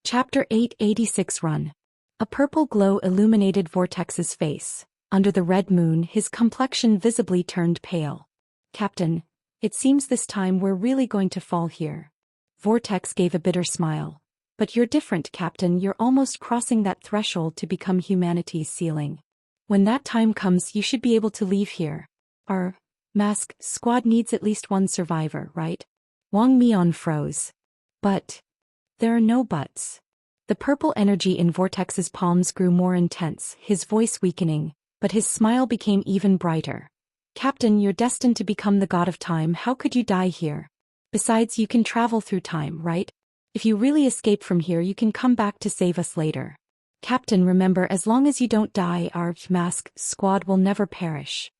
Chapter 886 Run. A purple glow illuminated Vortex's face. Under the red moon, his complexion visibly turned pale. "Captain, it seems this time we're really going to fall here." Vortex gave a bitter smile. "But you're different, Captain. You're almost crossing that threshold to become humanity's ceiling. When that time comes, you should be able to leave here. Our mask squad needs at least one survivor, right?" Wang Mian froze. "But there are no buts." The purple energy in Vortex's palms grew more intense, his voice weakening, but his smile became even brighter. "Captain, you're destined to become the god of time. How could you die here? Besides, you can travel through time, right? If you really escape from here, you can come back to save us later. Captain, remember, as long as you don't die, our mask squad will never perish."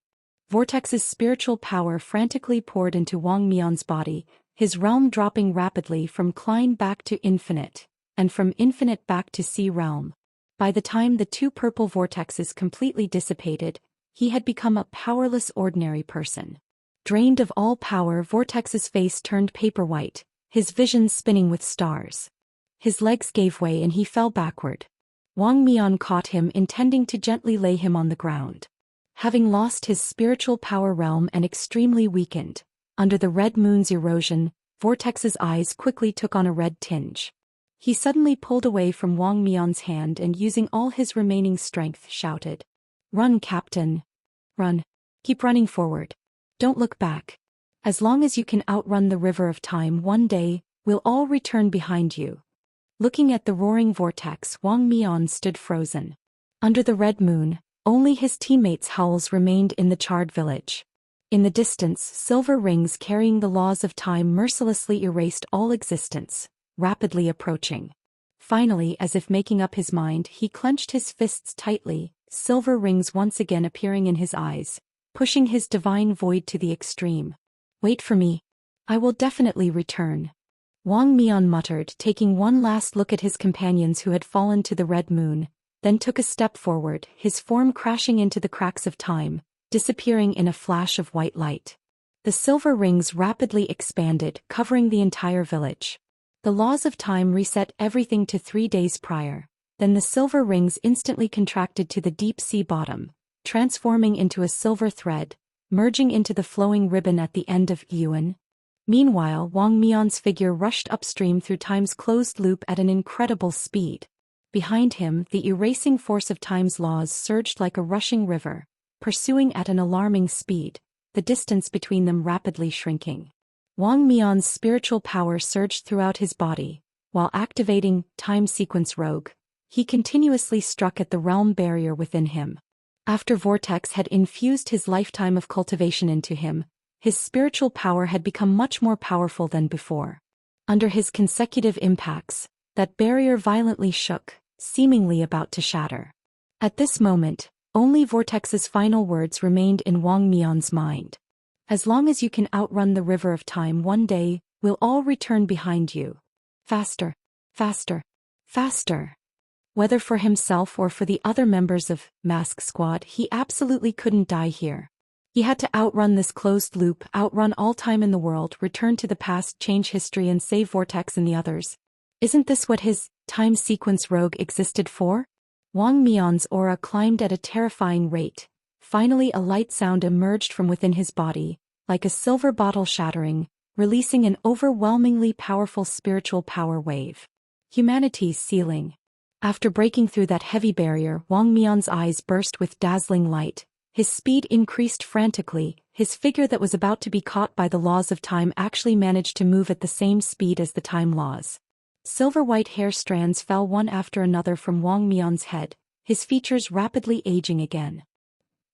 Vortex's spiritual power frantically poured into Wang Mian's body, his realm dropping rapidly from Klein back to infinite, and from infinite back to sea realm. By the time the two purple vortexes completely dissipated, he had become a powerless ordinary person. Drained of all power, Vortex's face turned paper white, his vision spinning with stars. His legs gave way and he fell backward. Wang Mian caught him, intending to gently lay him on the ground. Having lost his spiritual power realm and extremely weakened, under the red moon's erosion, Vortex's eyes quickly took on a red tinge. He suddenly pulled away from Wang Mian's hand and, using all his remaining strength, shouted, "Run, Captain! Run! Keep running forward. Don't look back. As long as you can outrun the river of time, one day, we'll all return behind you." Looking at the roaring vortex, Wang Mian stood frozen. Under the red moon, only his teammates' howls remained in the charred village. In the distance, silver rings carrying the laws of time mercilessly erased all existence, rapidly approaching. Finally, as if making up his mind, he clenched his fists tightly, silver rings once again appearing in his eyes, pushing his divine void to the extreme. "Wait for me. I will definitely return," Wang Mian muttered, taking one last look at his companions who had fallen to the red moon, then took a step forward, his form crashing into the cracks of time, disappearing in a flash of white light. The silver rings rapidly expanded, covering the entire village. The laws of time reset everything to 3 days prior, then the silver rings instantly contracted to the deep sea bottom, transforming into a silver thread, merging into the flowing ribbon at the end of Yuan. Meanwhile, Wang Mian's figure rushed upstream through time's closed loop at an incredible speed. Behind him, the erasing force of time's laws surged like a rushing river, pursuing at an alarming speed, the distance between them rapidly shrinking. Wang Mian's spiritual power surged throughout his body. While activating Time Sequence Rogue, he continuously struck at the realm barrier within him. After Vortex had infused his lifetime of cultivation into him, his spiritual power had become much more powerful than before. Under his consecutive impacts, that barrier violently shook, seemingly about to shatter. At this moment, only Vortex's final words remained in Wang Mian's mind. "As long as you can outrun the river of time, one day, we'll all return behind you. Faster, faster, faster." Whether for himself or for the other members of Mask Squad, he absolutely couldn't die here. He had to outrun this closed loop, outrun all time in the world, return to the past, change history and save Vortex and the others. Isn't this what his Time Sequence Rogue existed for? Wang Mian's aura climbed at a terrifying rate. Finally, a light sound emerged from within his body, like a silver bottle shattering, releasing an overwhelmingly powerful spiritual power wave. Humanity's ceiling. After breaking through that heavy barrier, Wang Mian's eyes burst with dazzling light. His speed increased frantically. His figure that was about to be caught by the laws of time actually managed to move at the same speed as the time laws. Silver-white hair strands fell one after another from Wang Mian's head, his features rapidly aging again.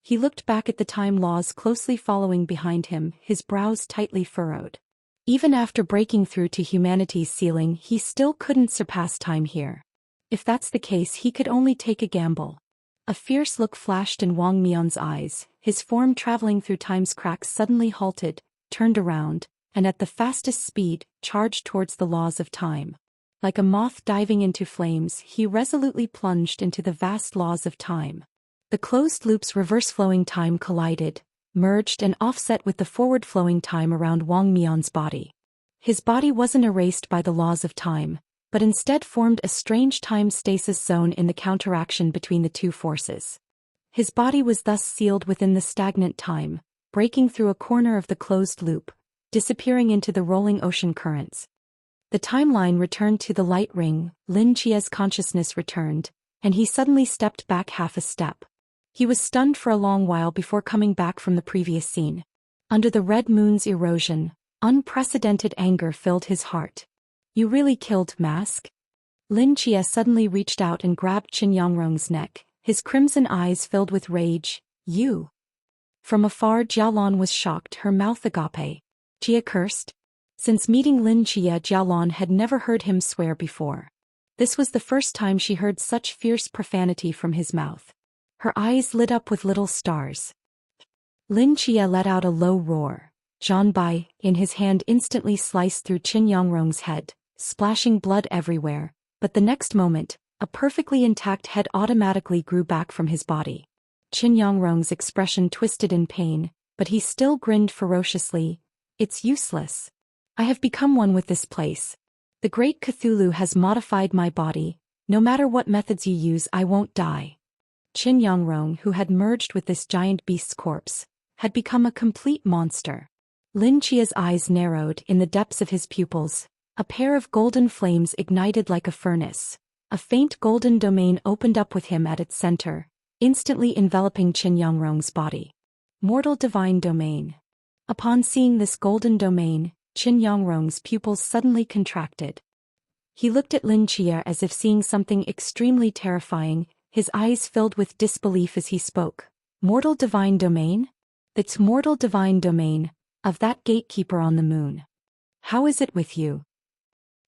He looked back at the time laws closely following behind him, his brows tightly furrowed. Even after breaking through to humanity's ceiling, he still couldn't surpass time here. If that's the case, he could only take a gamble. A fierce look flashed in Wang Mian's eyes, his form traveling through time's cracks suddenly halted, turned around, and at the fastest speed, charged towards the laws of time. Like a moth diving into flames, he resolutely plunged into the vast laws of time. The closed loop's reverse-flowing time collided, merged and offset with the forward-flowing time around Wang Mian's body. His body wasn't erased by the laws of time, but instead formed a strange time stasis zone in the counteraction between the two forces. His body was thus sealed within the stagnant time, breaking through a corner of the closed loop, disappearing into the rolling ocean currents. The timeline returned to the light ring, Lin Chia's consciousness returned, and he suddenly stepped back half a step. He was stunned for a long while before coming back from the previous scene. Under the red moon's erosion, unprecedented anger filled his heart. "You really killed Mask?" Lin Chia suddenly reached out and grabbed Qin Yangrong's neck, his crimson eyes filled with rage. "You?" From afar Jialan was shocked, her mouth agape. Chia cursed. Since meeting Lin Chia, Jialan had never heard him swear before. This was the first time she heard such fierce profanity from his mouth. Her eyes lit up with little stars. Lin Chia let out a low roar. Zhanbai, in his hand, instantly sliced through Qin Yangrong's head, splashing blood everywhere, but the next moment, a perfectly intact head automatically grew back from his body. Qin Yangrong's expression twisted in pain, but he still grinned ferociously. "It's useless. I have become one with this place. The great Cthulhu has modified my body. No matter what methods you use, I won't die." Qin Yangrong, who had merged with this giant beast's corpse, had become a complete monster. Lin Chia's eyes narrowed in the depths of his pupils. A pair of golden flames ignited like a furnace. A faint golden domain opened up with him at its center, instantly enveloping Qin Yangrong's body. Mortal divine domain. Upon seeing this golden domain, Qin Yangrong's pupils suddenly contracted. He looked at Lin Chia as if seeing something extremely terrifying, his eyes filled with disbelief as he spoke. "Mortal divine domain? That's mortal divine domain, of that gatekeeper on the moon. How is it with you?"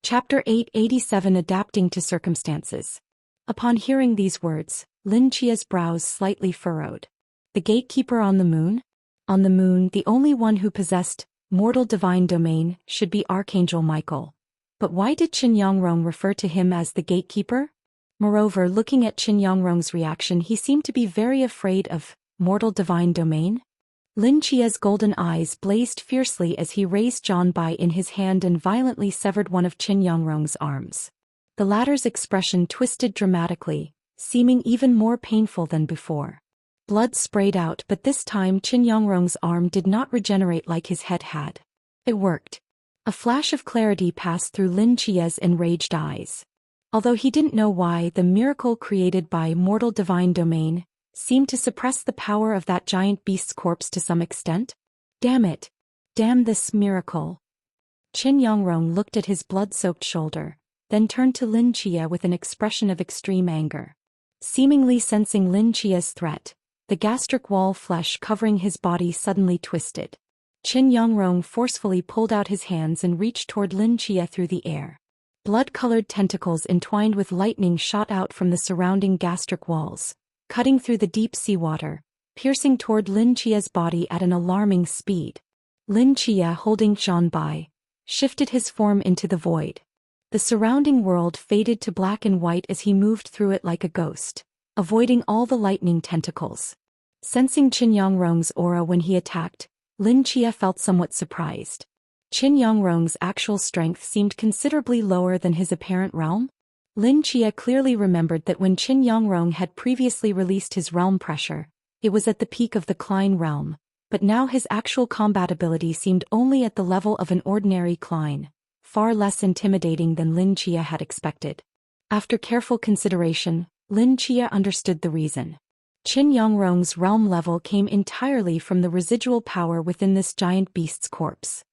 Chapter 887, Adapting to Circumstances. Upon hearing these words, Lin Chia's brows slightly furrowed. The gatekeeper on the moon? On the moon, the only one who possessed mortal divine domain should be Archangel Michael. But why did Qin Yangrong refer to him as the gatekeeper? Moreover, looking at Qin Yangrong's reaction, he seemed to be very afraid of mortal divine domain. Lin Chia's golden eyes blazed fiercely as he raised Zhanbai in his hand and violently severed one of Qin Yangrong's arms. The latter's expression twisted dramatically, seeming even more painful than before. Blood sprayed out, but this time Qin Yangrong's arm did not regenerate like his head had. It worked. A flash of clarity passed through Lin Chia's enraged eyes. Although he didn't know why, the miracle created by mortal divine domain seemed to suppress the power of that giant beast's corpse to some extent. Damn it! Damn this miracle! Qin Yangrong looked at his blood-soaked shoulder, then turned to Lin Chia with an expression of extreme anger. Seemingly sensing Lin Chia's threat, the gastric wall flesh covering his body suddenly twisted. Qin Yangrong forcefully pulled out his hands and reached toward Lin Chia through the air. Blood-colored tentacles entwined with lightning shot out from the surrounding gastric walls, cutting through the deep seawater, piercing toward Lin Chia's body at an alarming speed. Lin Chia, holding Zhanbai, shifted his form into the void. The surrounding world faded to black and white as he moved through it like a ghost, avoiding all the lightning tentacles. Sensing Qin Yangrong's aura when he attacked, Lin Chia felt somewhat surprised. Qin Yangrong's actual strength seemed considerably lower than his apparent realm. Lin Chia clearly remembered that when Qin Yangrong had previously released his realm pressure, it was at the peak of the Klein realm, but now his actual combat ability seemed only at the level of an ordinary Klein, far less intimidating than Lin Chia had expected. After careful consideration, Lin Chia understood the reason. Qin Yangrong's realm level came entirely from the residual power within this giant beast's corpse.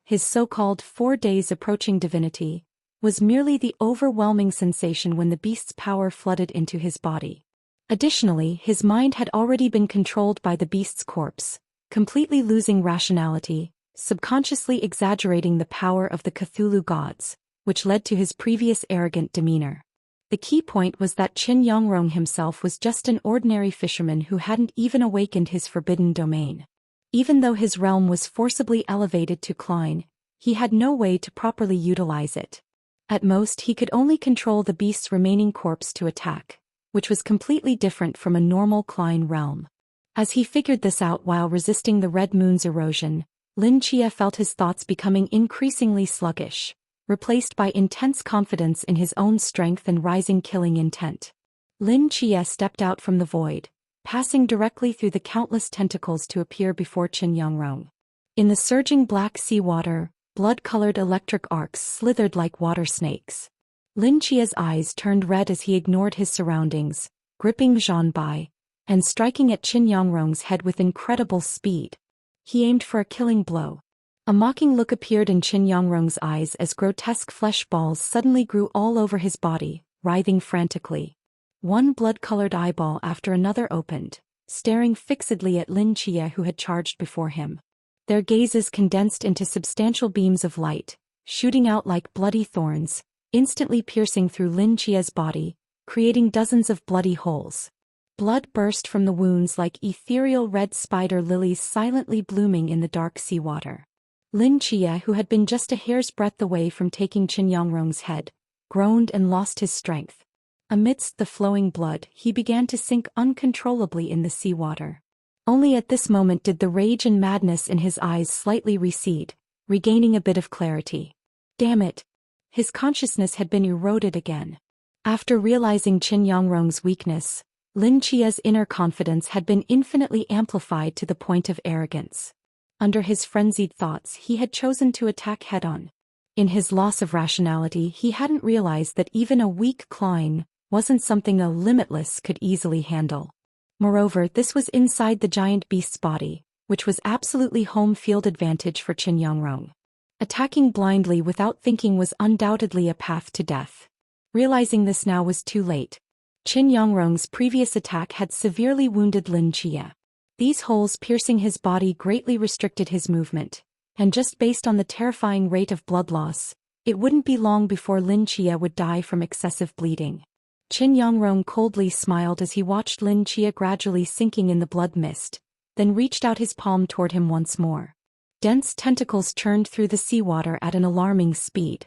His so-called 4 days approaching divinity was merely the overwhelming sensation when the beast's power flooded into his body. Additionally, his mind had already been controlled by the beast's corpse, completely losing rationality, subconsciously exaggerating the power of the Cthulhu gods, which led to his previous arrogant demeanor. The key point was that Qin Yangrong himself was just an ordinary fisherman who hadn't even awakened his forbidden domain. Even though his realm was forcibly elevated to Klein, he had no way to properly utilize it. At most, he could only control the beast's remaining corpse to attack, which was completely different from a normal Klein realm. As he figured this out while resisting the red moon's erosion, Lin Chia felt his thoughts becoming increasingly sluggish. replaced by intense confidence in his own strength and rising killing intent. Lin Chia stepped out from the void, passing directly through the countless tentacles to appear before Qin Yangrong. In the surging black seawater, blood-colored electric arcs slithered like water snakes. Lin Chia's eyes turned red as he ignored his surroundings, gripping Zhan Bai, and striking at Qin Yangrong's head with incredible speed. He aimed for a killing blow. A mocking look appeared in Qin Yangrong's eyes as grotesque flesh balls suddenly grew all over his body, writhing frantically. One blood-colored eyeball after another opened, staring fixedly at Lin Chia who had charged before him. Their gazes condensed into substantial beams of light, shooting out like bloody thorns, instantly piercing through Lin Chia's body, creating dozens of bloody holes. Blood burst from the wounds like ethereal red spider lilies silently blooming in the dark seawater. Lin Chia, who had been just a hair's breadth away from taking Qin Yangrong's head, groaned and lost his strength. Amidst the flowing blood, he began to sink uncontrollably in the seawater. Only at this moment did the rage and madness in his eyes slightly recede, regaining a bit of clarity. Damn it! His consciousness had been eroded again. After realizing Qin Yangrong's weakness, Lin Chia's inner confidence had been infinitely amplified to the point of arrogance. Under his frenzied thoughts, he had chosen to attack head-on. In his loss of rationality, he hadn't realized that even a weak Klein wasn't something a limitless could easily handle. Moreover, this was inside the giant beast's body, which was absolutely home field advantage for Qin Yangrong. Attacking blindly without thinking was undoubtedly a path to death. Realizing this now was too late. Qin Yangrong's previous attack had severely wounded Lin Chia. These holes piercing his body greatly restricted his movement, and just based on the terrifying rate of blood loss, it wouldn't be long before Lin Chia would die from excessive bleeding. Qin Yangrong coldly smiled as he watched Lin Chia gradually sinking in the blood mist, then reached out his palm toward him once more. Dense tentacles churned through the seawater at an alarming speed.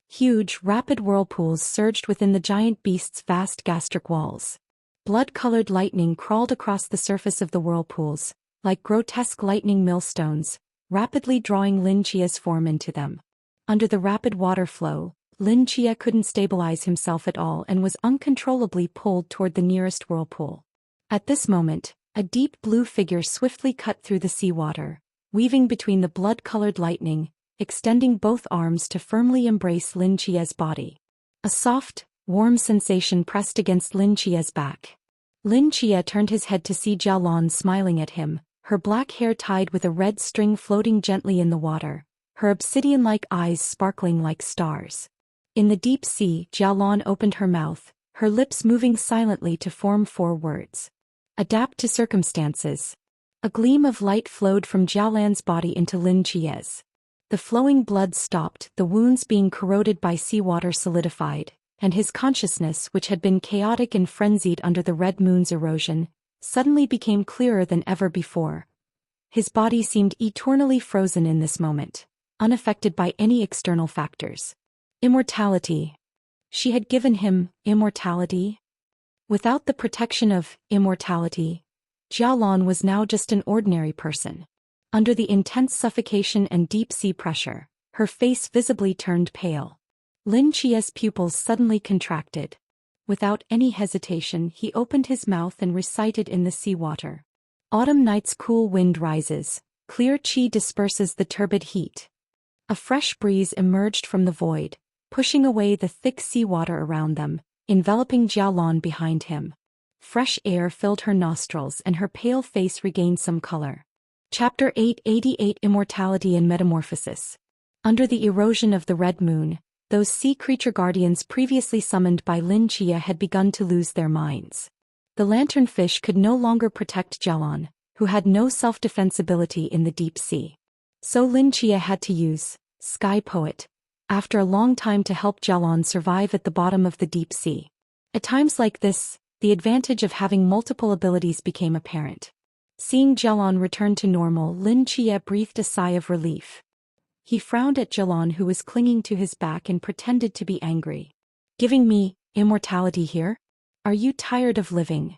Huge, rapid whirlpools surged within the giant beast's vast gastric walls. Blood-colored lightning crawled across the surface of the whirlpools, like grotesque lightning millstones, rapidly drawing Lin Chia's form into them. Under the rapid water flow, Lin Chia couldn't stabilize himself at all and was uncontrollably pulled toward the nearest whirlpool. At this moment, a deep blue figure swiftly cut through the seawater, weaving between the blood-colored lightning, extending both arms to firmly embrace Lin Chia's body. A soft, warm sensation pressed against Lin Chia's back. Lin Chia turned his head to see Jialan smiling at him, her black hair tied with a red string floating gently in the water, her obsidian-like eyes sparkling like stars. In the deep sea, Jialan opened her mouth, her lips moving silently to form 4 words. Adapt to circumstances. A gleam of light flowed from Jialan's body into Lin Chia's. The flowing blood stopped, the wounds being corroded by seawater solidified, and his consciousness, which had been chaotic and frenzied under the red moon's erosion, suddenly became clearer than ever before. His body seemed eternally frozen in this moment, unaffected by any external factors. Immortality. She had given him immortality? Without the protection of immortality, Jialan was now just an ordinary person. Under the intense suffocation and deep-sea pressure, her face visibly turned pale. Lin Chia's pupils suddenly contracted. Without any hesitation, he opened his mouth and recited in the seawater. Autumn night's cool wind rises, clear qi disperses the turbid heat. A fresh breeze emerged from the void, pushing away the thick seawater around them, enveloping Jialan behind him. Fresh air filled her nostrils and her pale face regained some color. Chapter 888 Immortality and Metamorphosis. Under the erosion of the red moon, those sea creature guardians previously summoned by Lin Chia had begun to lose their minds. The lanternfish could no longer protect Jialan, who had no self-defense ability in the deep sea. So Lin Chia had to use Sky Poet, after a long time to help Jialan survive at the bottom of the deep sea. At times like this, the advantage of having multiple abilities became apparent. Seeing Jialan return to normal, Lin Chia breathed a sigh of relief. He frowned at Jialan, who was clinging to his back, and pretended to be angry. "Giving me immortality here? Are you tired of living?"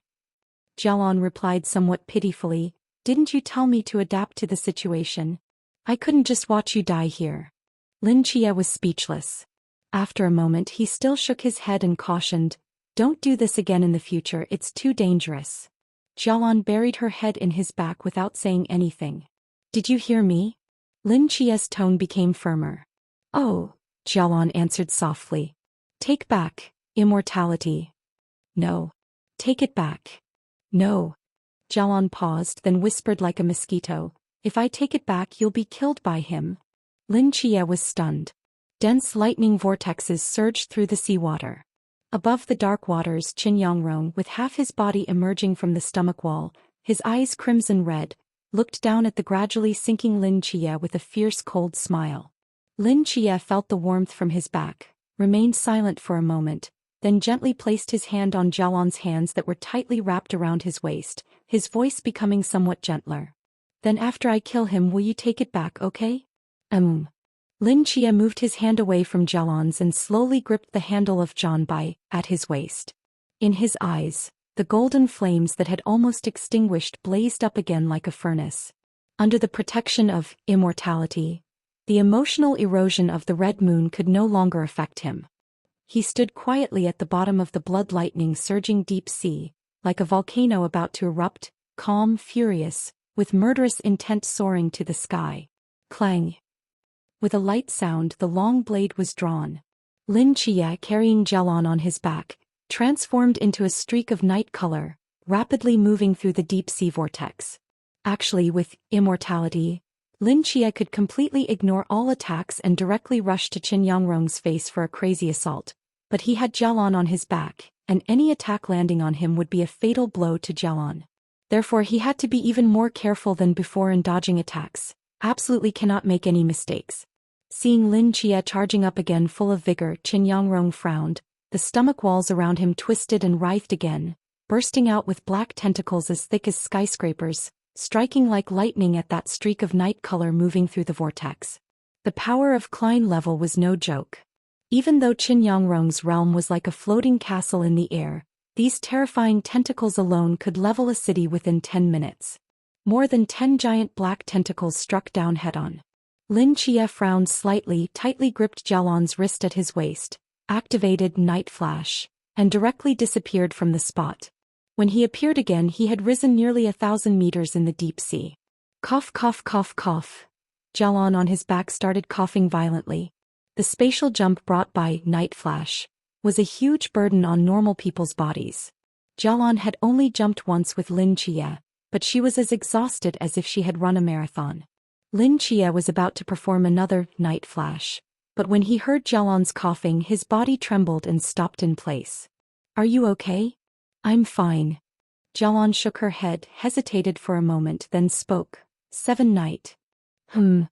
Jialan replied somewhat pitifully, "Didn't you tell me to adapt to the situation? I couldn't just watch you die here." Lin Chia was speechless. After a moment he still shook his head and cautioned, "Don't do this again in the future, it's too dangerous." Jialan buried her head in his back without saying anything. "Did you hear me?" Lin Qia's tone became firmer. "Oh," Jialan answered softly. "Take back immortality." "No. Take it back." "No." Jialan paused, then whispered like a mosquito, "If I take it back you'll be killed by him." Lin Qia was stunned. Dense lightning vortexes surged through the seawater. Above the dark waters, Qin Yangrong, with half his body emerging from the stomach wall, his eyes crimson red, looked down at the gradually sinking Lin Qia with a fierce cold smile. Lin Qia felt the warmth from his back, remained silent for a moment, then gently placed his hand on Jialan's hands that were tightly wrapped around his waist, his voice becoming somewhat gentler. "Then after I kill him will you take it back, okay?" Lin Qia moved his hand away from Jialan's and slowly gripped the handle of Jianbai at his waist. In his eyes, the golden flames that had almost extinguished blazed up again like a furnace. Under the protection of immortality, the emotional erosion of the red moon could no longer affect him. He stood quietly at the bottom of the blood lightning surging deep sea, like a volcano about to erupt, calm, furious, with murderous intent soaring to the sky. Clang! With a light sound the long blade was drawn. Lin Qia, carrying Jialan on his back, transformed into a streak of night color, rapidly moving through the deep-sea vortex. Actually, with immortality, Lin Qia could completely ignore all attacks and directly rush to Qin Yangrong's face for a crazy assault. But he had Jialan on his back, and any attack landing on him would be a fatal blow to Jialan. Therefore he had to be even more careful than before in dodging attacks. Absolutely cannot make any mistakes. Seeing Lin Qia charging up again full of vigor, Qin Yangrong frowned, the stomach walls around him twisted and writhed again, bursting out with black tentacles as thick as skyscrapers, striking like lightning at that streak of night color moving through the vortex. The power of Klein level was no joke. Even though Qin Yangrong's realm was like a floating castle in the air, these terrifying tentacles alone could level a city within 10 minutes. More than 10 giant black tentacles struck down head-on. Lin Qia frowned slightly, tightly gripped Jialan's wrist at his waist, activated Night Flash, and directly disappeared from the spot. When he appeared again he had risen nearly 1,000 meters in the deep sea. Cough cough cough cough. Jialan on his back started coughing violently. The spatial jump brought by Night Flash was a huge burden on normal people's bodies. Jialan had only jumped once with Lin Qia, but she was as exhausted as if she had run a marathon. Lin Qia was about to perform another Night Flash, but when he heard Jialan's coughing his body trembled and stopped in place. "Are you okay?" "I'm fine." Jialan shook her head, hesitated for a moment, then spoke. "7 Night. Am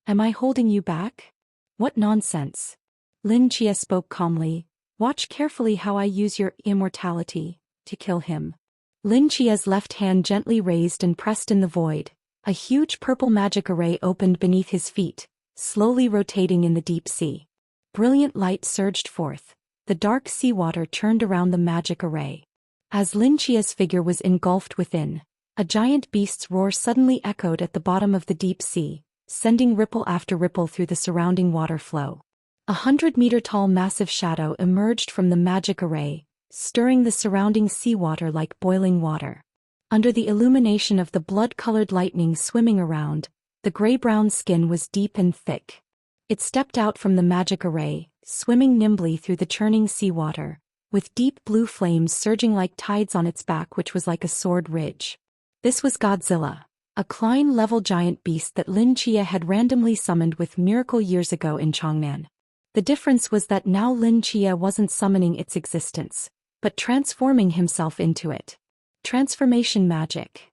I holding you back?" "What nonsense." Lin Qia spoke calmly. "Watch carefully how I use your immortality to kill him." Lin Qia's left hand gently raised and pressed in the void. A huge purple magic array opened beneath his feet, slowly rotating in the deep sea. Brilliant light surged forth. The dark seawater churned around the magic array. As Lin Qia's figure was engulfed within, a giant beast's roar suddenly echoed at the bottom of the deep sea, sending ripple after ripple through the surrounding water flow. 100-meter-tall massive shadow emerged from the magic array, stirring the surrounding seawater like boiling water. Under the illumination of the blood-colored lightning swimming around, the gray-brown skin was deep and thick. It stepped out from the magic array, swimming nimbly through the churning seawater, with deep blue flames surging like tides on its back, which was like a sword ridge. This was Godzilla, a Klein-level giant beast that Lin Qia had randomly summoned with miracle years ago in Changnan. The difference was that now Lin Qia wasn't summoning its existence, but transforming himself into it. Transformation magic.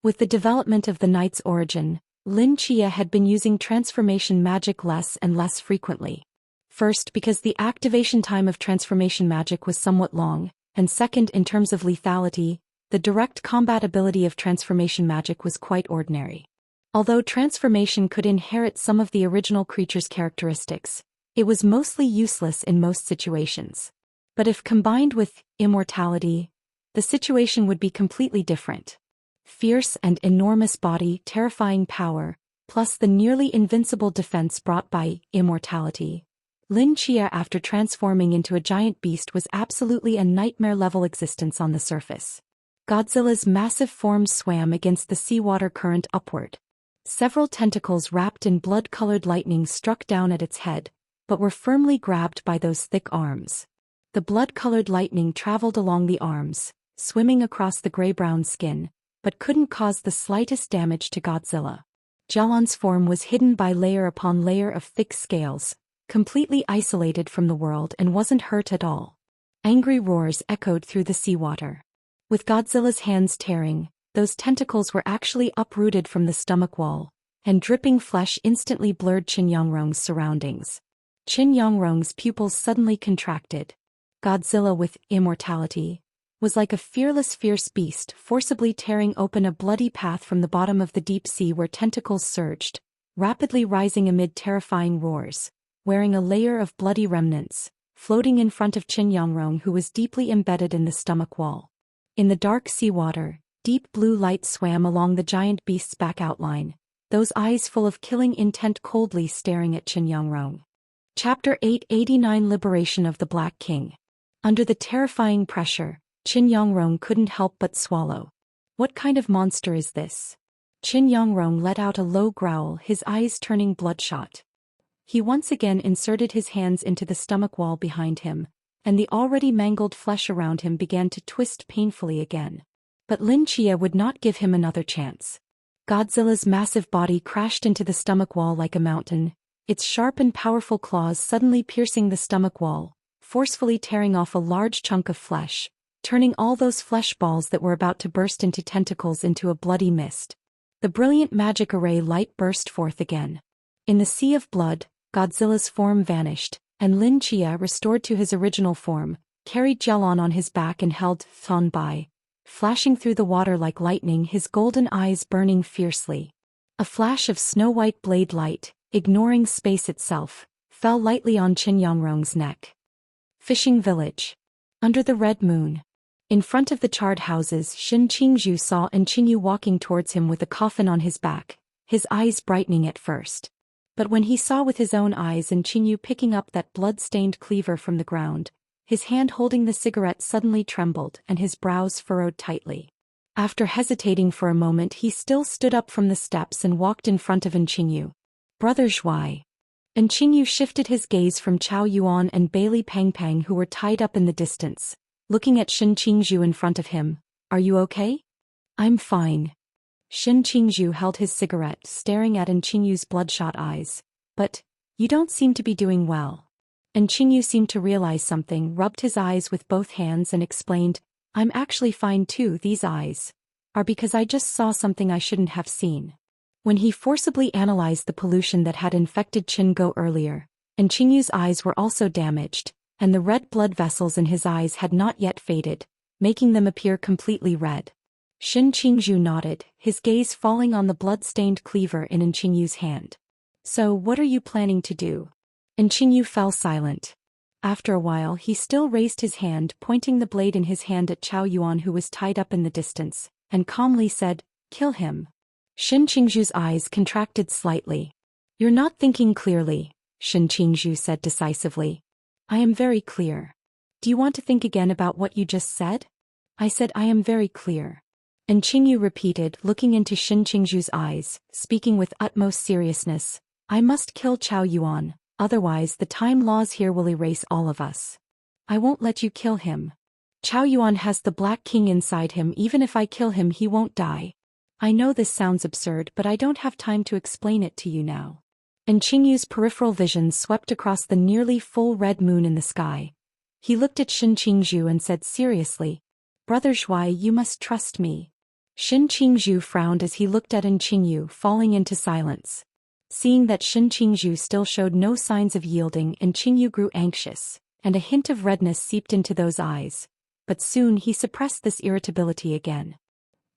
With the development of the Knight's origin, Lin Qia had been using transformation magic less and less frequently. First, because the activation time of transformation magic was somewhat long, and second, in terms of lethality, the direct combat ability of transformation magic was quite ordinary. Although transformation could inherit some of the original creature's characteristics, it was mostly useless in most situations. But if combined with immortality, the situation would be completely different. Fierce and enormous body, terrifying power, plus the nearly invincible defense brought by immortality. Lin Chia, after transforming into a giant beast, was absolutely a nightmare-level existence on the surface. Godzilla's massive form swam against the seawater current upward. Several tentacles wrapped in blood-colored lightning struck down at its head, but were firmly grabbed by those thick arms. The blood-colored lightning traveled along the arms, swimming across the gray-brown skin, but couldn't cause the slightest damage to Godzilla. Jalon's form was hidden by layer upon layer of thick scales, completely isolated from the world, and wasn't hurt at all. Angry roars echoed through the seawater. With Godzilla's hands tearing, those tentacles were actually uprooted from the stomach wall, and dripping flesh instantly blurred Qin Yongrong's surroundings. Qin Yongrong's pupils suddenly contracted. Godzilla, with immortality, was like a fearless, fierce beast, forcibly tearing open a bloody path from the bottom of the deep sea where tentacles surged, rapidly rising amid terrifying roars, wearing a layer of bloody remnants, floating in front of Qin Yongrong, who was deeply embedded in the stomach wall. In the dark seawater, deep blue light swam along the giant beast's back outline, those eyes full of killing intent coldly staring at Qin Yongrong. Chapter 889 Liberation of the Black King. Under the terrifying pressure, Qin Yongrong couldn't help but swallow. What kind of monster is this? Qin Yongrong let out a low growl, his eyes turning bloodshot. He once again inserted his hands into the stomach wall behind him, and the already mangled flesh around him began to twist painfully again. But Lin Chia would not give him another chance. Godzilla's massive body crashed into the stomach wall like a mountain, its sharp and powerful claws suddenly piercing the stomach wall, forcefully tearing off a large chunk of flesh, turning all those flesh balls that were about to burst into tentacles into a bloody mist. The brilliant magic array light burst forth again. In the sea of blood, Godzilla's form vanished, and Lin Chia, restored to his original form, carried Jalon on his back and held Thon by, flashing through the water like lightning, his golden eyes burning fiercely. A flash of snow-white blade light, ignoring space itself, fell lightly on Qin Yongrong's neck. Fishing village. Under the red moon. In front of the charred houses, Shin Qingzhu saw Qingyu walking towards him with a coffin on his back, his eyes brightening at first. But when he saw with his own eyes Qingyu picking up that blood-stained cleaver from the ground, his hand holding the cigarette suddenly trembled and his brows furrowed tightly. After hesitating for a moment, he still stood up from the steps and walked in front of Qingyu. "Brother Zhuai." Qingyu shifted his gaze from Chao Yuan and Bailey Pang Pang, who were tied up in the distance, looking at Shin Qingzhu in front of him. "Are you okay?" "I'm fine." Shin Qingzhu held his cigarette, staring at Qingyu's bloodshot eyes. "But, you don't seem to be doing well." Qingyu seemed to realize something, rubbed his eyes with both hands and explained, "I'm actually fine too. These eyes are because I just saw something I shouldn't have seen." When he forcibly analyzed the pollution that had infected Qinggo earlier, Qingyu's eyes were also damaged, and the red blood vessels in his eyes had not yet faded, making them appear completely red. Shin Qingzhu nodded, his gaze falling on the blood-stained cleaver in Qingyu's hand. "So what are you planning to do?" Qingyu fell silent. After a while he still raised his hand, pointing the blade in his hand at Chao Yuan, who was tied up in the distance, and calmly said, "Kill him." Shin Qingzhu's eyes contracted slightly. "You're not thinking clearly," Shin Qingzhu said decisively. "I am very clear." "Do you want to think again about what you just said?" "I said I am very clear." Qingyu repeated, looking into Shin Qingzhu's eyes, speaking with utmost seriousness, "I must kill Chao Yuan, otherwise the time laws here will erase all of us. I won't let you kill him. Chao Yuan has the Black King inside him. Even if I kill him, he won't die. I know this sounds absurd, but I don't have time to explain it to you now." Qingyu's peripheral vision swept across the nearly full red moon in the sky. He looked at Shin Qingzhu and said seriously, "Brother Zhuai, you must trust me." Shin Qingzhu frowned as he looked at Qingyu, falling into silence. Seeing that Shin Qingzhu still showed no signs of yielding, Qingyu grew anxious, and a hint of redness seeped into those eyes. But soon he suppressed this irritability again.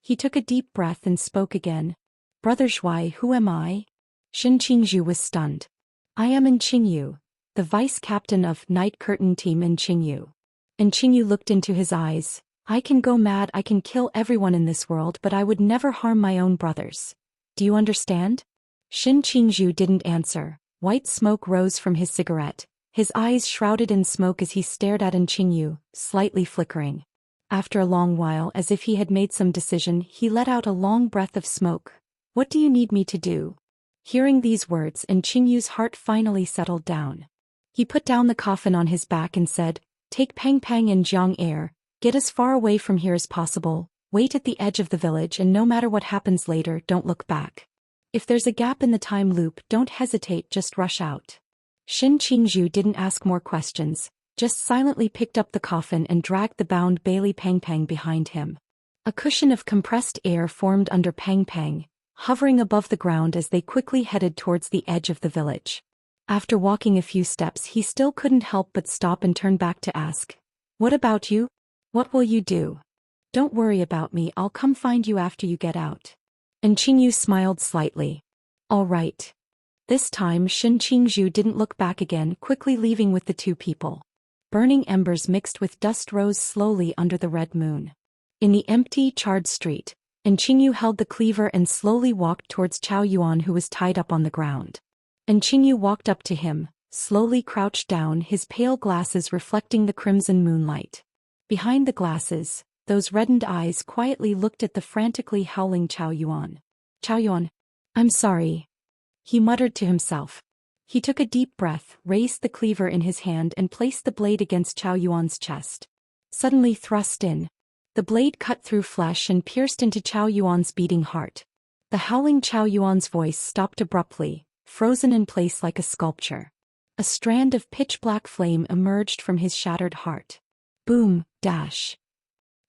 He took a deep breath and spoke again. "Brother Zhuai, who am I?" Shin Qingzhu was stunned. "I am Qingyu, the vice captain of Night Curtain Team Qingyu." Qingyu looked into his eyes. "I can go mad, I can kill everyone in this world, but I would never harm my own brothers. Do you understand?" Shin Qingzhu didn't answer. White smoke rose from his cigarette, his eyes shrouded in smoke as he stared at Qingyu, slightly flickering. After a long while, as if he had made some decision, he let out a long breath of smoke. "What do you need me to do?" Hearing these words, Qingyu's heart finally settled down. He put down the coffin on his back and said, "Take Pang Pang and Jiang Air, get as far away from here as possible, wait at the edge of the village, and no matter what happens later, don't look back. If there's a gap in the time loop, don't hesitate, just rush out." Qingyu didn't ask more questions, just silently picked up the coffin and dragged the bound Bailey Pang Pang behind him. A cushion of compressed air formed under Pang Pang, hovering above the ground as they quickly headed towards the edge of the village. After walking a few steps, he still couldn't help but stop and turn back to ask, "What about you? What will you do?" "Don't worry about me, I'll come find you after you get out." And Qingyu smiled slightly. "All right." This time Qingyu didn't look back again, quickly leaving with the two people. Burning embers mixed with dust rose slowly under the red moon. In the empty, charred street, Qingyu held the cleaver and slowly walked towards Chao Yuan, who was tied up on the ground. Qingyu walked up to him, slowly crouched down, his pale glasses reflecting the crimson moonlight. Behind the glasses, those reddened eyes quietly looked at the frantically howling Chao Yuan. "Chao Yuan, I'm sorry," he muttered to himself. He took a deep breath, raised the cleaver in his hand and placed the blade against Chao Yuan's chest. Suddenly thrust in. The blade cut through flesh and pierced into Chao Yuan's beating heart. The howling Chao Yuan's voice stopped abruptly, frozen in place like a sculpture. A strand of pitch-black flame emerged from his shattered heart. Boom, dash.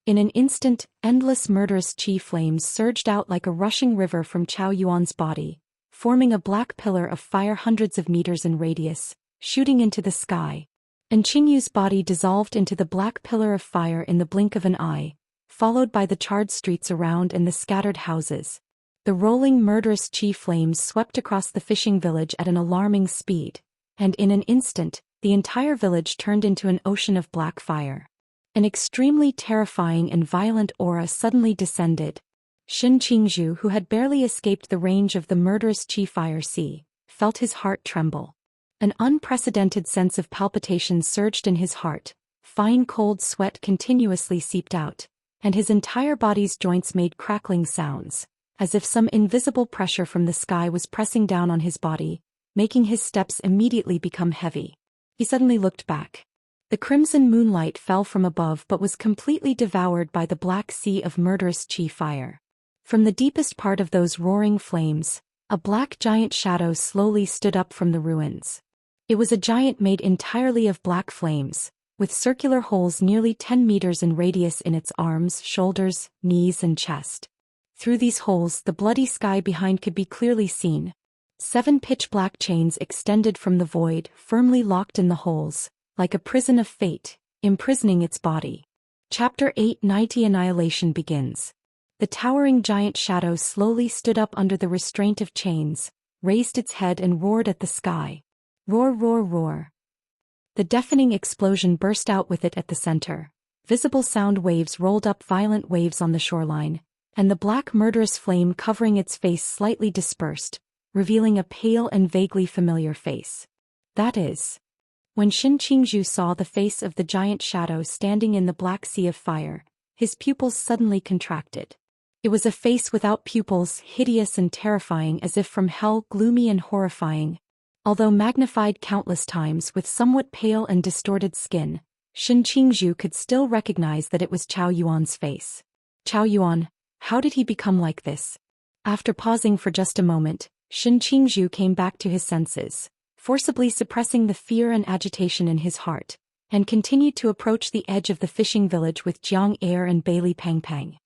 In an instant, endless murderous chi flames surged out like a rushing river from Chao Yuan's body, forming a black pillar of fire hundreds of meters in radius, shooting into the sky. Qingyu's body dissolved into the black pillar of fire in the blink of an eye, followed by the charred streets around and the scattered houses. The rolling murderous chi flames swept across the fishing village at an alarming speed, and in an instant, the entire village turned into an ocean of black fire. An extremely terrifying and violent aura suddenly descended. Qingyu, who had barely escaped the range of the murderous chi fire sea, felt his heart tremble. An unprecedented sense of palpitation surged in his heart, fine cold sweat continuously seeped out, and his entire body's joints made crackling sounds, as if some invisible pressure from the sky was pressing down on his body, making his steps immediately become heavy. He suddenly looked back. The crimson moonlight fell from above but was completely devoured by the black sea of murderous chi fire. From the deepest part of those roaring flames, a black giant shadow slowly stood up from the ruins. It was a giant made entirely of black flames, with circular holes nearly 10 meters in radius in its arms, shoulders, knees and chest. Through these holes the bloody sky behind could be clearly seen. 7 pitch-black chains extended from the void, firmly locked in the holes, like a prison of fate, imprisoning its body. Chapter 890 Annihilation begins. The towering giant shadow slowly stood up under the restraint of chains, raised its head and roared at the sky. Roar, roar, roar. The deafening explosion burst out with it at the center. Visible sound waves rolled up, violent waves on the shoreline, and the black murderous flame covering its face slightly dispersed, revealing a pale and vaguely familiar face. That is. When Qingyu saw the face of the giant shadow standing in the black sea of fire, his pupils suddenly contracted. It was a face without pupils, hideous and terrifying as if from hell, gloomy and horrifying. Although magnified countless times with somewhat pale and distorted skin, Qingyu could still recognize that it was Chao Yuan's face. Chao Yuan, how did he become like this? After pausing for just a moment, Qingyu came back to his senses, forcibly suppressing the fear and agitation in his heart, and continued to approach the edge of the fishing village with Jiang Air and Bailey Pang Pang.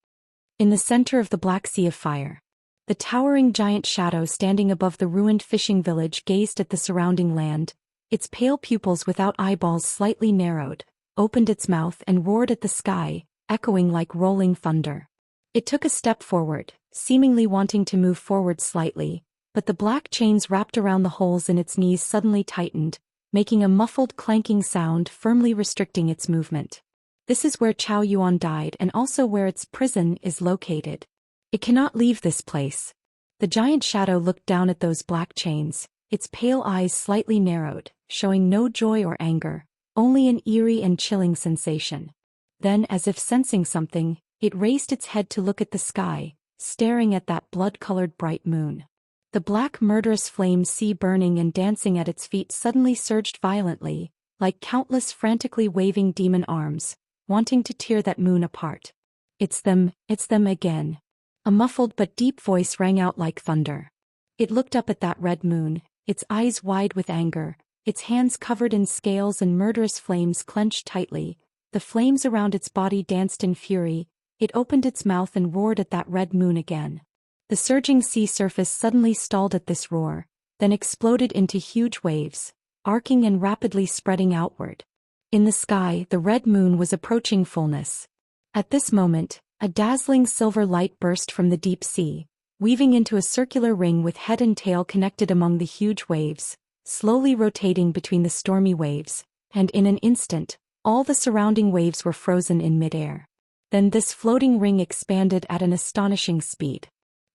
In the center of the black sea of fire, the towering giant shadow standing above the ruined fishing village gazed at the surrounding land, its pale pupils without eyeballs slightly narrowed, opened its mouth and roared at the sky, echoing like rolling thunder. It took a step forward, seemingly wanting to move forward slightly, but the black chains wrapped around the holes in its knees suddenly tightened, making a muffled clanking sound, firmly restricting its movement. This is where Chao Yuan died and also where its prison is located. It cannot leave this place. The giant shadow looked down at those black chains, its pale eyes slightly narrowed, showing no joy or anger, only an eerie and chilling sensation. Then, as if sensing something, it raised its head to look at the sky, staring at that blood-colored bright moon. The black murderous flames sea burning and dancing at its feet suddenly surged violently, like countless frantically waving demon arms, wanting to tear that moon apart. It's them again. A muffled but deep voice rang out like thunder. It looked up at that red moon, its eyes wide with anger, its hands covered in scales and murderous flames clenched tightly. The flames around its body danced in fury. It opened its mouth and roared at that red moon again. The surging sea surface suddenly stalled at this roar, then exploded into huge waves, arcing and rapidly spreading outward. In the sky, the red moon was approaching fullness. At this moment, a dazzling silver light burst from the deep sea, weaving into a circular ring with head and tail connected among the huge waves, slowly rotating between the stormy waves, and in an instant, all the surrounding waves were frozen in midair. Then this floating ring expanded at an astonishing speed.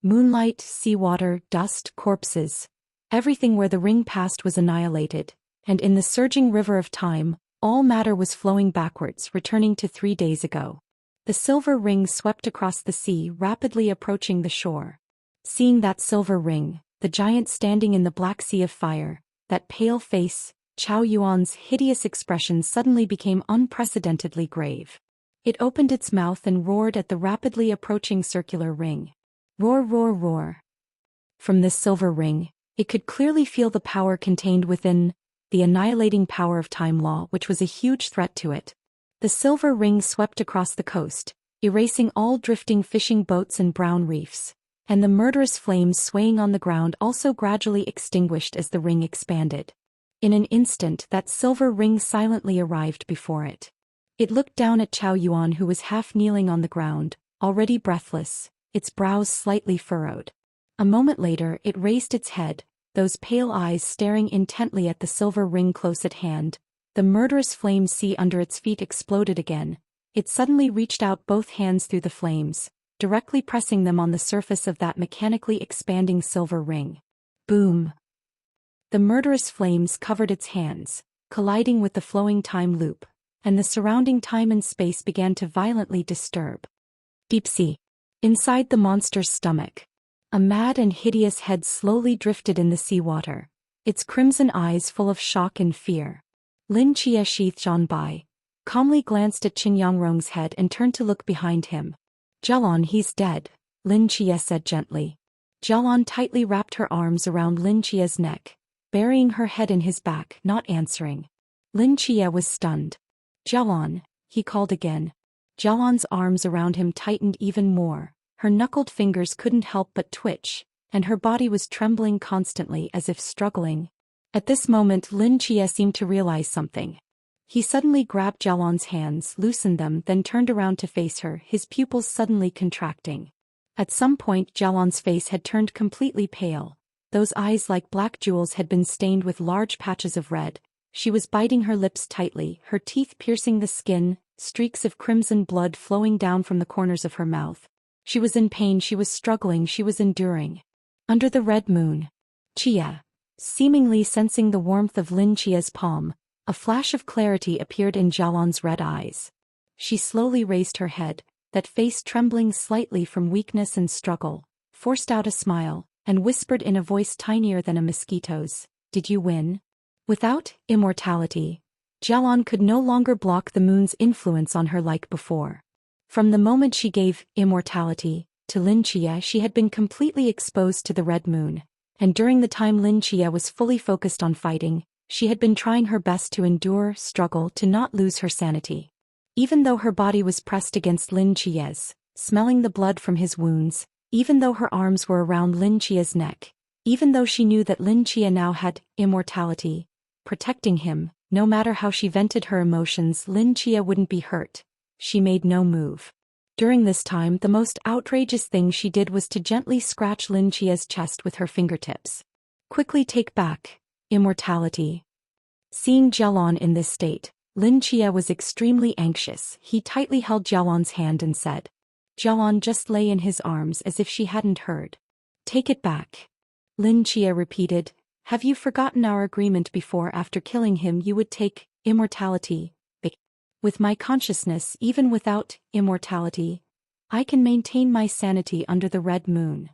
Moonlight, seawater, dust, corpses. Everything where the ring passed was annihilated, and in the surging river of time, all matter was flowing backwards, returning to 3 days ago. The silver ring swept across the sea, rapidly approaching the shore. Seeing that silver ring, the giant standing in the black sea of fire, that pale face, Chao Yuan's hideous expression suddenly became unprecedentedly grave. It opened its mouth and roared at the rapidly approaching circular ring. Roar, roar, roar. From this silver ring, it could clearly feel the power contained within, the annihilating power of time law, which was a huge threat to it. The silver ring swept across the coast, erasing all drifting fishing boats and brown reefs, and the murderous flames swaying on the ground also gradually extinguished as the ring expanded. In an instant, that silver ring silently arrived before it. It looked down at Chao Yuan, who was half kneeling on the ground, already breathless, its brows slightly furrowed. A moment later, it raised its head, those pale eyes staring intently at the silver ring close at hand. The murderous flame sea under its feet exploded again. It suddenly reached out both hands through the flames, directly pressing them on the surface of that mechanically expanding silver ring. Boom! The murderous flames covered its hands, colliding with the flowing time loop, and the surrounding time and space began to violently disturb. Deep sea. Inside the monster's stomach, a mad and hideous head slowly drifted in the seawater, its crimson eyes full of shock and fear. Lin Chia sheathed Zhanbai, calmly glanced at Qin Yangrong's head and turned to look behind him. "Jialon, he's dead," Lin Chia said gently. Jialon tightly wrapped her arms around Lin Chia's neck, burying her head in his back, not answering. Lin Chia was stunned. "Jialon," he called again. Jialon's arms around him tightened even more, her knuckled fingers couldn't help but twitch, and her body was trembling constantly as if struggling. At this moment Lin Chia seemed to realize something. He suddenly grabbed Jialon's hands, loosened them, then turned around to face her, his pupils suddenly contracting. At some point Jialon's face had turned completely pale. Those eyes like black jewels had been stained with large patches of red. She was biting her lips tightly, her teeth piercing the skin, streaks of crimson blood flowing down from the corners of her mouth. She was in pain, she was struggling, she was enduring. Under the red moon, Chia, seemingly sensing the warmth of Lin Chia's palm, a flash of clarity appeared in Jialon's red eyes. She slowly raised her head, that face trembling slightly from weakness and struggle, forced out a smile, and whispered in a voice tinier than a mosquito's, "Did you win?" Without immortality, Jialon could no longer block the moon's influence on her like before. From the moment she gave immortality to Lin Chia, she had been completely exposed to the red moon, and during the time Lin Chia was fully focused on fighting, she had been trying her best to endure, struggle, to not lose her sanity. Even though her body was pressed against Lin Chia's, smelling the blood from his wounds, even though her arms were around Lin Chia's neck, even though she knew that Lin Chia now had immortality, protecting him, no matter how she vented her emotions, Lin Chia wouldn't be hurt. She made no move. During this time, the most outrageous thing she did was to gently scratch Lin Chia's chest with her fingertips. "Quickly take back immortality." Seeing Jialon in this state, Lin Chia was extremely anxious. He tightly held Jialon's hand and said. Jialon just lay in his arms as if she hadn't heard. "Take it back," Lin Chia repeated, Have you forgotten our agreement before? After killing him you would take immortality. With my consciousness, even without immortality, I can maintain my sanity under the red moon.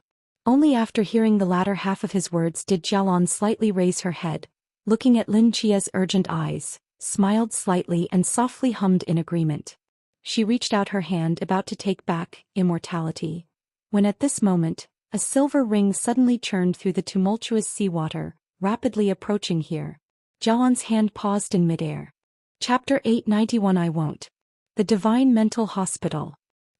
Only after hearing the latter half of his words did Jialon slightly raise her head, looking at Lin Chia's urgent eyes, smiled slightly and softly hummed in agreement. She reached out her hand about to take back immortality, when at this moment, a silver ring suddenly churned through the tumultuous seawater, rapidly approaching here. Jialon's hand paused in midair. Chapter 891 I Won't. The Divine Mental Hospital.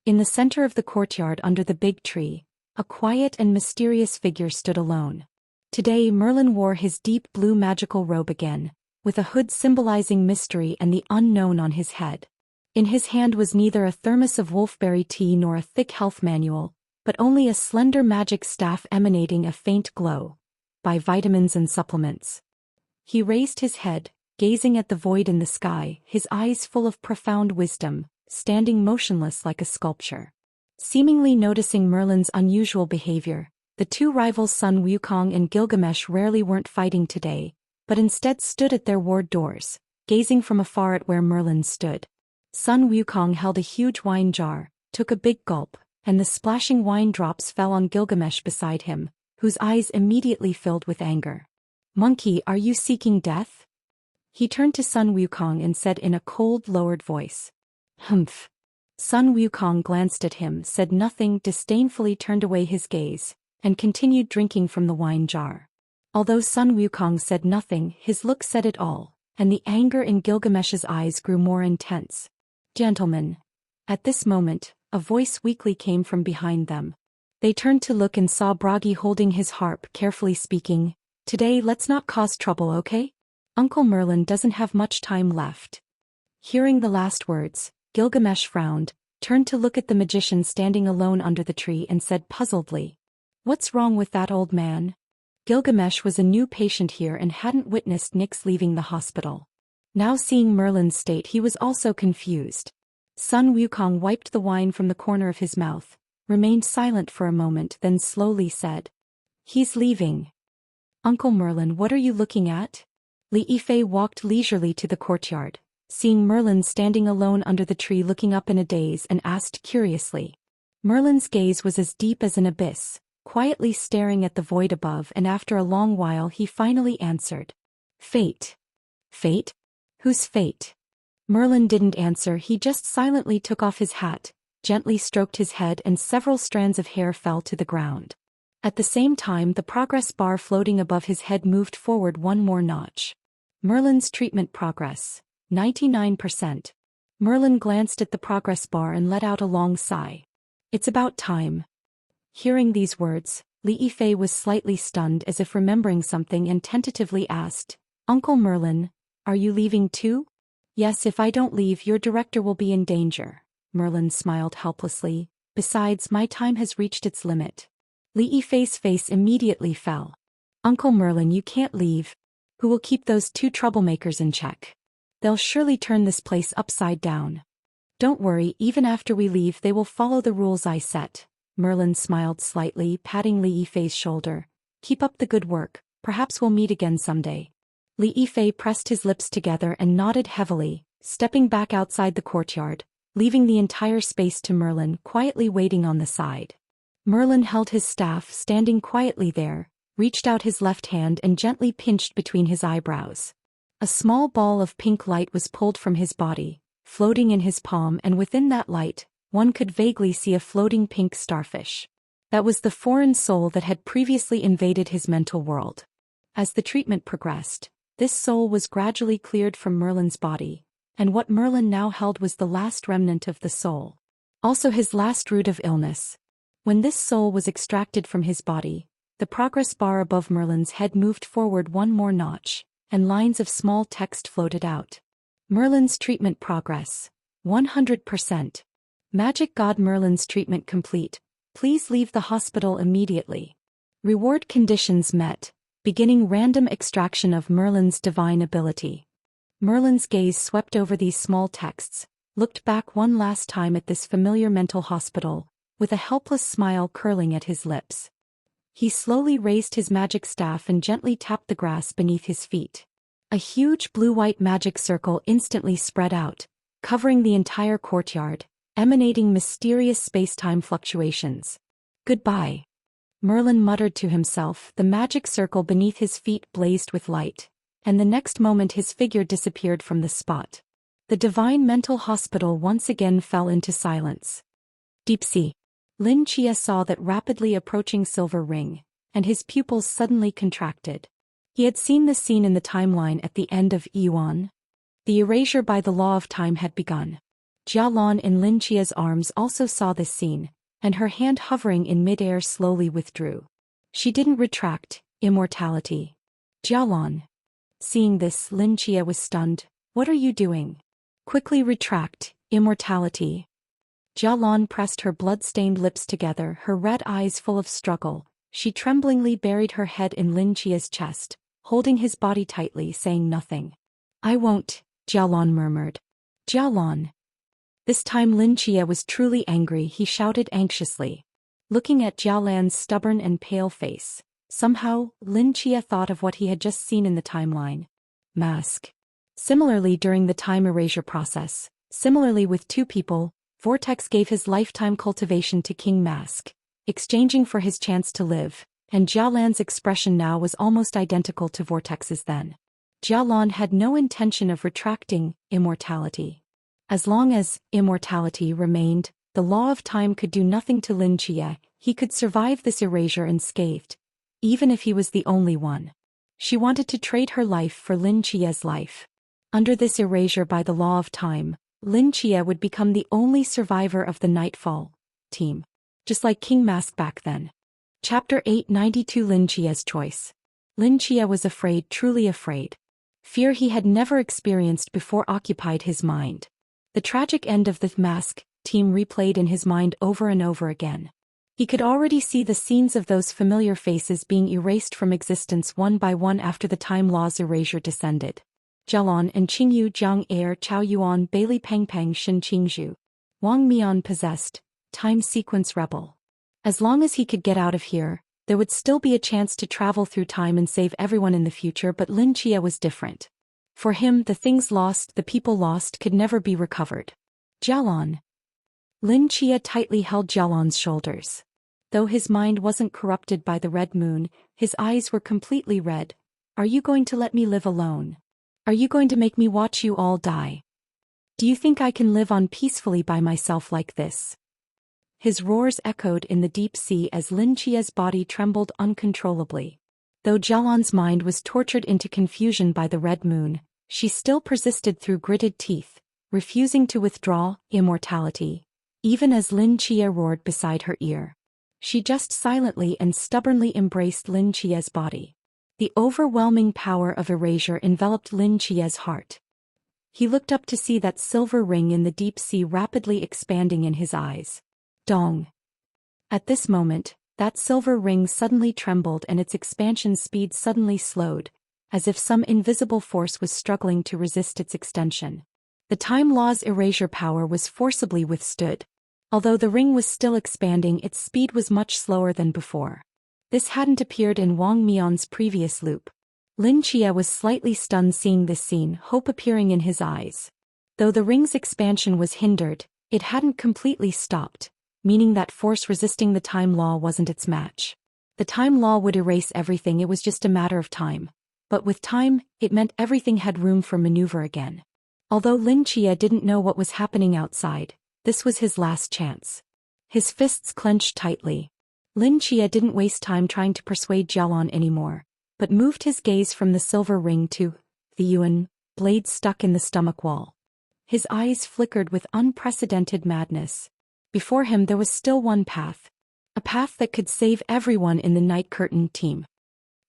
In the center of the courtyard under the big tree, a quiet and mysterious figure stood alone. Today Merlin wore his deep blue magical robe again, with a hood symbolizing mystery and the unknown on his head. In his hand was neither a thermos of wolfberry tea nor a thick health manual, but only a slender magic staff emanating a faint glow, by vitamins and supplements. He raised his head, gazing at the void in the sky, his eyes full of profound wisdom, standing motionless like a sculpture. Seemingly noticing Merlin's unusual behavior, the two rivals Sun Wukong and Gilgamesh rarely weren't fighting today, but instead stood at their ward doors, gazing from afar at where Merlin stood. Sun Wukong held a huge wine jar, took a big gulp, and the splashing wine drops fell on Gilgamesh beside him, whose eyes immediately filled with anger. "Monkey, are you seeking death?" He turned to Sun Wukong and said in a cold, lowered voice. "Humph." Sun Wukong glanced at him, said nothing, disdainfully turned away his gaze, and continued drinking from the wine jar. Although Sun Wukong said nothing, his look said it all, and the anger in Gilgamesh's eyes grew more intense. "Gentlemen." At this moment, a voice weakly came from behind them. They turned to look and saw Bragi holding his harp, carefully speaking. "Today let's not cause trouble, okay? Uncle Merlin doesn't have much time left." Hearing the last words, Gilgamesh frowned, turned to look at the magician standing alone under the tree and said puzzledly, "What's wrong with that old man?" Gilgamesh was a new patient here and hadn't witnessed Nyx leaving the hospital. Now seeing Merlin's state he was also confused. Sun Wukong wiped the wine from the corner of his mouth, remained silent for a moment, then slowly said, "He's leaving." "Uncle Merlin, what are you looking at?" Li Yifei walked leisurely to the courtyard, seeing Merlin standing alone under the tree looking up in a daze, and asked curiously. Merlin's gaze was as deep as an abyss, quietly staring at the void above, and after a long while he finally answered. "Fate." "Fate? Whose fate?" Merlin didn't answer, he just silently took off his hat, gently stroked his head, and several strands of hair fell to the ground. At the same time the progress bar floating above his head moved forward one more notch. Merlin's treatment progress, 99%. Merlin glanced at the progress bar and let out a long sigh. "It's about time." Hearing these words, Li Yifei was slightly stunned, as if remembering something, and tentatively asked, "Uncle Merlin, are you leaving too?" "Yes, if I don't leave your director will be in danger." Merlin smiled helplessly. "Besides, my time has reached its limit." Li Yifei's face immediately fell. "Uncle Merlin, you can't leave. Who will keep those two troublemakers in check? They'll surely turn this place upside down." "Don't worry, even after we leave they will follow the rules I set." Merlin smiled slightly, patting Li Yifei's shoulder. "Keep up the good work, perhaps we'll meet again someday." Li Yifei pressed his lips together and nodded heavily, stepping back outside the courtyard, leaving the entire space to Merlin quietly waiting on the side. Merlin held his staff, standing quietly there, reached out his left hand and gently pinched between his eyebrows. A small ball of pink light was pulled from his body, floating in his palm, and within that light, one could vaguely see a floating pink starfish. That was the foreign soul that had previously invaded his mental world. As the treatment progressed, this soul was gradually cleared from Merlin's body, and what Merlin now held was the last remnant of the soul. Also his last root of illness. When this soul was extracted from his body, the progress bar above Merlin's head moved forward one more notch, and lines of small text floated out. Merlin's treatment progress, 100%. Magic God Merlin's treatment complete. Please leave the hospital immediately. Reward conditions met. Beginning random extraction of Merlin's divine ability. Merlin's gaze swept over these small texts, looked back one last time at this familiar mental hospital, with a helpless smile curling at his lips. He slowly raised his magic staff and gently tapped the grass beneath his feet. A huge blue-white magic circle instantly spread out, covering the entire courtyard, emanating mysterious space-time fluctuations. "Goodbye," Merlin muttered to himself. The magic circle beneath his feet blazed with light, and the next moment his figure disappeared from the spot. The divine mental hospital once again fell into silence. Deep sea. Lin Chia saw that rapidly approaching silver ring, and his pupils suddenly contracted. He had seen this scene in the timeline at the end of Yuan. The erasure by the law of time had begun. Jialan in Lin Chia's arms also saw this scene, and her hand hovering in midair slowly withdrew. She didn't retract. Immortality. Jialan. Seeing this, Lin Chia was stunned. "What are you doing?" "Quickly retract. Immortality." Jialan pressed her blood-stained lips together, her red eyes full of struggle. She tremblingly buried her head in Lin Chia's chest, holding his body tightly, saying nothing. "I won't," Jialan murmured. "Jialan." This time Lin Chia was truly angry. He shouted anxiously. Looking at Jialan's stubborn and pale face, somehow, Lin Chia thought of what he had just seen in the timeline. Mask. Similarly, during the time erasure process, similarly with two people, Vortex gave his lifetime cultivation to King Mask, exchanging for his chance to live, and Jialan's expression now was almost identical to Vortex's then. Jialan had no intention of retracting immortality. As long as immortality remained, the law of time could do nothing to Lin Chia. He could survive this erasure unscathed, even if he was the only one. She wanted to trade her life for Lin Chia's life. Under this erasure by the law of time, Lin Chia would become the only survivor of the Nightfall team, just like King Mask back then. Chapter 892 Lin Chia's Choice. Lin Chia was afraid, truly afraid. Fear he had never experienced before occupied his mind. The tragic end of the Mask team replayed in his mind over and over again. He could already see the scenes of those familiar faces being erased from existence one by one after the time law's erasure descended. Jialan and Qingyu Jiang Air Chao Yuan Bailey Peng Peng Shin Qingzhu. Wang Mian possessed, time sequence rebel. As long as he could get out of here, there would still be a chance to travel through time and save everyone in the future, but Lin Chia was different. For him, the things lost, the people lost, could never be recovered. Jialan. Lin Chia tightly held Jialan's shoulders. Though his mind wasn't corrupted by the red moon, his eyes were completely red. "Are you going to let me live alone? Are you going to make me watch you all die? Do you think I can live on peacefully by myself like this?" His roars echoed in the deep sea as Lin Chia's body trembled uncontrollably. Though Jialan's mind was tortured into confusion by the red moon, she still persisted through gritted teeth, refusing to withdraw immortality, even as Lin Chia roared beside her ear. She just silently and stubbornly embraced Lin Chia's body. The overwhelming power of erasure enveloped Lin Chia's heart. He looked up to see that silver ring in the deep sea rapidly expanding in his eyes. Dong. At this moment, that silver ring suddenly trembled and its expansion speed suddenly slowed, as if some invisible force was struggling to resist its extension. The time law's erasure power was forcibly withstood. Although the ring was still expanding, its speed was much slower than before. This hadn't appeared in Wang Mian's previous loop. Lin Chia was slightly stunned seeing this scene, hope appearing in his eyes. Though the ring's expansion was hindered, it hadn't completely stopped, meaning that force resisting the time law wasn't its match. The time law would erase everything, it was just a matter of time. But with time, it meant everything had room for maneuver again. Although Lin Chia didn't know what was happening outside, this was his last chance. His fists clenched tightly. Lin Chia didn't waste time trying to persuade Jialan anymore, but moved his gaze from the silver ring to the yuan blade stuck in the stomach wall. His eyes flickered with unprecedented madness. Before him there was still one path. A path that could save everyone in the Night Curtain team.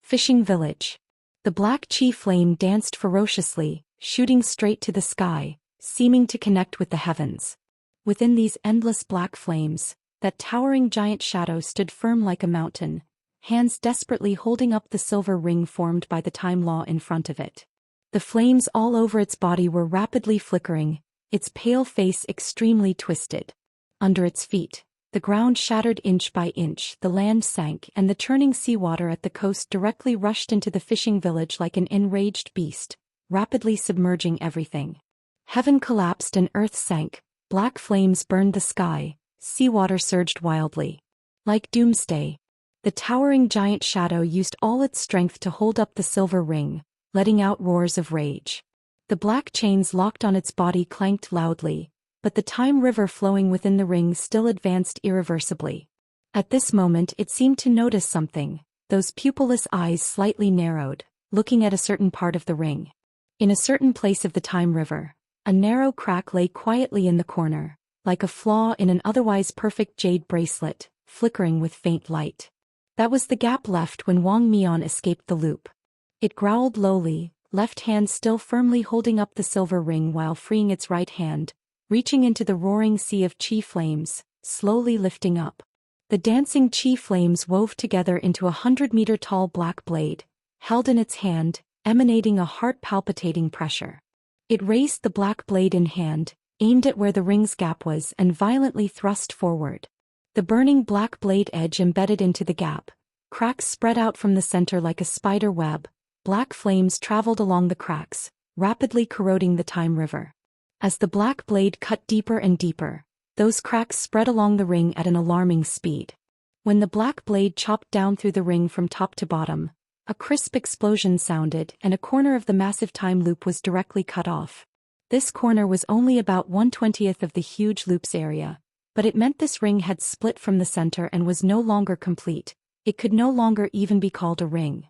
Fishing Village. The black chi flame danced ferociously, shooting straight to the sky, seeming to connect with the heavens. Within these endless black flames, that towering giant shadow stood firm like a mountain, hands desperately holding up the silver ring formed by the time law in front of it. The flames all over its body were rapidly flickering, its pale face extremely twisted. Under its feet, The ground shattered inch by inch, the land sank, and the churning seawater at the coast directly rushed into the fishing village like an enraged beast, rapidly submerging everything. Heaven collapsed and earth sank, black flames burned the sky, seawater surged wildly. Like doomsday, the towering giant shadow used all its strength to hold up the silver ring, letting out roars of rage. The black chains locked on its body clanked loudly, but the time river flowing within the ring still advanced irreversibly. At this moment it seemed to notice something, those pupilless eyes slightly narrowed, looking at a certain part of the ring. In a certain place of the time river, a narrow crack lay quietly in the corner, like a flaw in an otherwise perfect jade bracelet, flickering with faint light. That was the gap left when Wang Mian escaped the loop. It growled lowly, left hand still firmly holding up the silver ring while freeing its right hand, reaching into the roaring sea of chi flames, slowly lifting up. The dancing chi flames wove together into 100-meter-tall black blade, held in its hand, emanating a heart-palpitating pressure. It raised the black blade in hand, aimed at where the ring's gap was and violently thrust forward. The burning black blade edge embedded into the gap, cracks spread out from the center like a spider web, black flames traveled along the cracks, rapidly corroding the time river. As the black blade cut deeper and deeper, those cracks spread along the ring at an alarming speed. When the black blade chopped down through the ring from top to bottom, a crisp explosion sounded and a corner of the massive time loop was directly cut off. This corner was only about 1/20th of the huge loop's area, but it meant this ring had split from the center and was no longer complete. It could no longer even be called a ring.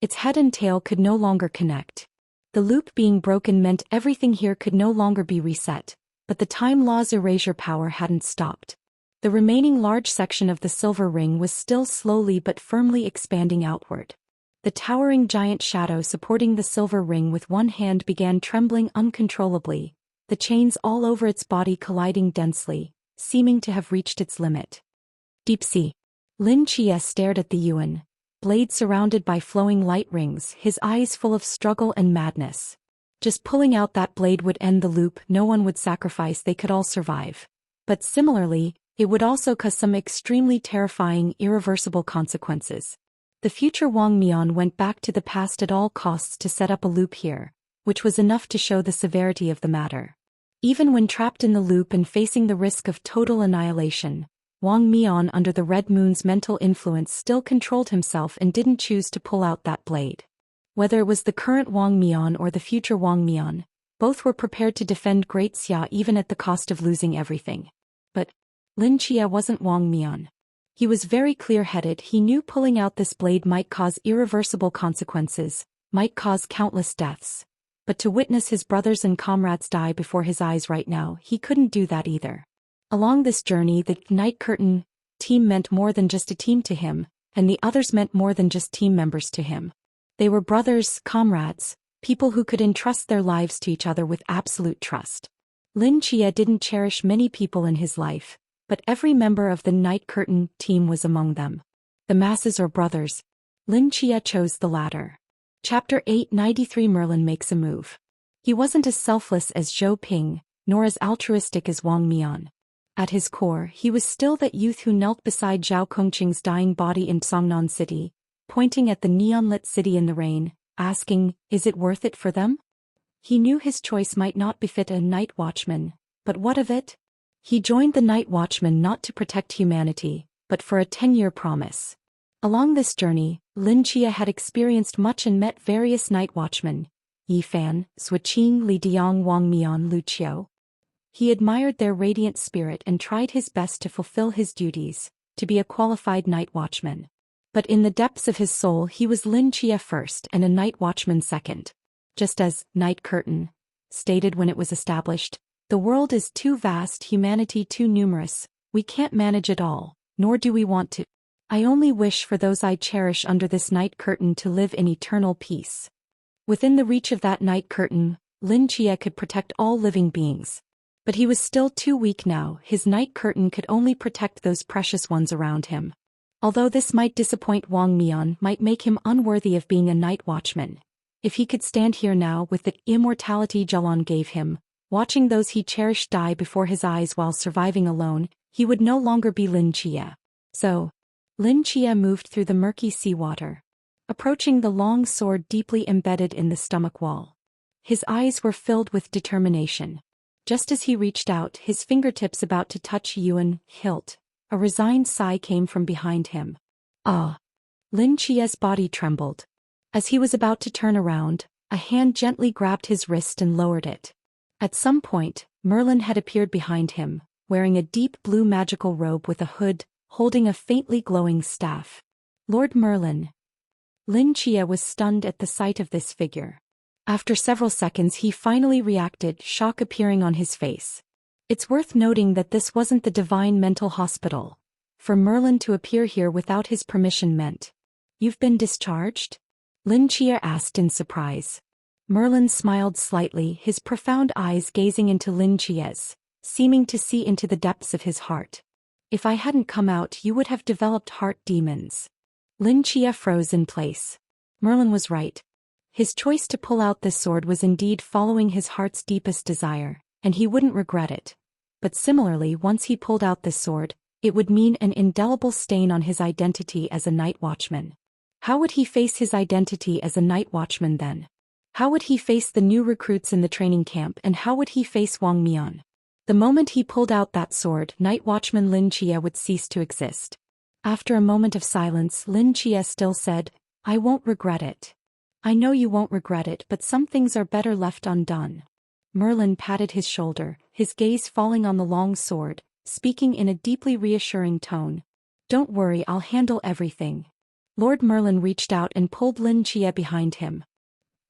Its head and tail could no longer connect. The loop being broken meant everything here could no longer be reset, but the time law's erasure power hadn't stopped. The remaining large section of the silver ring was still slowly but firmly expanding outward. The towering giant shadow supporting the silver ring with one hand began trembling uncontrollably, the chains all over its body colliding densely, seeming to have reached its limit. Deep sea. Lin Chia stared at the yuan, blade surrounded by flowing light rings, his eyes full of struggle and madness. Just pulling out that blade would end the loop, no one would sacrifice, they could all survive. But similarly, it would also cause some extremely terrifying, irreversible consequences. The future Wang Mian went back to the past at all costs to set up a loop here, which was enough to show the severity of the matter. Even when trapped in the loop and facing the risk of total annihilation, Wang Mian under the Red Moon's mental influence still controlled himself and didn't choose to pull out that blade. Whether it was the current Wang Mian or the future Wang Mian, both were prepared to defend Great Xia even at the cost of losing everything. But Lin Chia wasn't Wang Mian. He was very clear-headed. He knew pulling out this blade might cause irreversible consequences, might cause countless deaths. But to witness his brothers and comrades die before his eyes right now, he couldn't do that either. Along this journey, the Night Curtain team meant more than just a team to him, and the others meant more than just team members to him. They were brothers, comrades, people who could entrust their lives to each other with absolute trust. Lin Chia didn't cherish many people in his life, but every member of the Night Curtain team was among them. The masses or brothers. Lin Chia chose the latter. Chapter 893 Merlin makes a move. He wasn't as selfless as Zhou Ping, nor as altruistic as Wang Mian. At his core, he was still that youth who knelt beside Zhao Kongqing's dying body in Songnan City, pointing at the neon-lit city in the rain, asking, is it worth it for them? He knew his choice might not befit a night watchman, but what of it? He joined the night watchman not to protect humanity, but for a 10-year promise. Along this journey, Lin Chia had experienced much and met various night watchmen, Yi Fan, Suiqing, Li Diang, Wang Mian, Lu Qiu. He admired their radiant spirit and tried his best to fulfill his duties, to be a qualified night watchman. But in the depths of his soul he was Lin Chia first and a night watchman second. Just as Night Curtain stated when it was established, the world is too vast, humanity too numerous, we can't manage it all, nor do we want to. I only wish for those I cherish under this night curtain to live in eternal peace. Within the reach of that night curtain, Lin Chia could protect all living beings. But he was still too weak now, his night curtain could only protect those precious ones around him. Although this might disappoint Wang Mian, might make him unworthy of being a night watchman. If he could stand here now with the immortality Jalan gave him, watching those he cherished die before his eyes while surviving alone, He would no longer be Lin Chia. So, Lin Chia moved through the murky seawater, approaching the long sword deeply embedded in the stomach wall. His eyes were filled with determination. Just as he reached out, his fingertips about to touch Yuan hilt, a resigned sigh came from behind him. Ah! Lin Chia's body trembled. As he was about to turn around, a hand gently grabbed his wrist and lowered it. At some point, Merlin had appeared behind him, wearing a deep blue magical robe with a hood, holding a faintly glowing staff. Lord Merlin. Lin Chia was stunned at the sight of this figure. After several seconds he finally reacted, shock appearing on his face. It's worth noting that this wasn't the Divine Mental Hospital. For Merlin to appear here without his permission meant, "You've been discharged?" Lin Chia asked in surprise. Merlin smiled slightly, his profound eyes gazing into Lin Chia's, seeming to see into the depths of his heart. "If I hadn't come out, you would have developed heart demons." Lin Chia froze in place. Merlin was right. His choice to pull out this sword was indeed following his heart's deepest desire, and he wouldn't regret it. But similarly, once he pulled out this sword, it would mean an indelible stain on his identity as a night watchman. How would he face his identity as a night watchman then? How would he face the new recruits in the training camp, and how would he face Wang Mian? The moment he pulled out that sword, night watchman Lin Chia would cease to exist. After a moment of silence, Lin Chia still said, "I won't regret it." "I know you won't regret it, but some things are better left undone." Merlin patted his shoulder, his gaze falling on the long sword, speaking in a deeply reassuring tone. "Don't worry, I'll handle everything." Lord Merlin reached out and pulled Lin Chia behind him.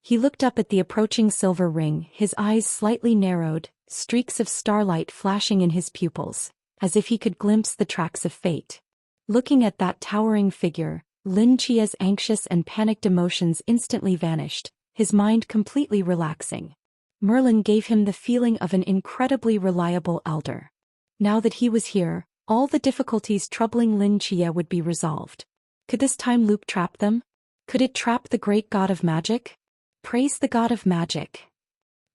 He looked up at the approaching silver ring, his eyes slightly narrowed, streaks of starlight flashing in his pupils, as if he could glimpse the tracks of fate. Looking at that towering figure, Lin Chia's anxious and panicked emotions instantly vanished, his mind completely relaxing. Merlin gave him the feeling of an incredibly reliable elder. Now that he was here, all the difficulties troubling Lin Chia would be resolved. Could this time loop trap them? Could it trap the great god of magic? Praise the god of magic.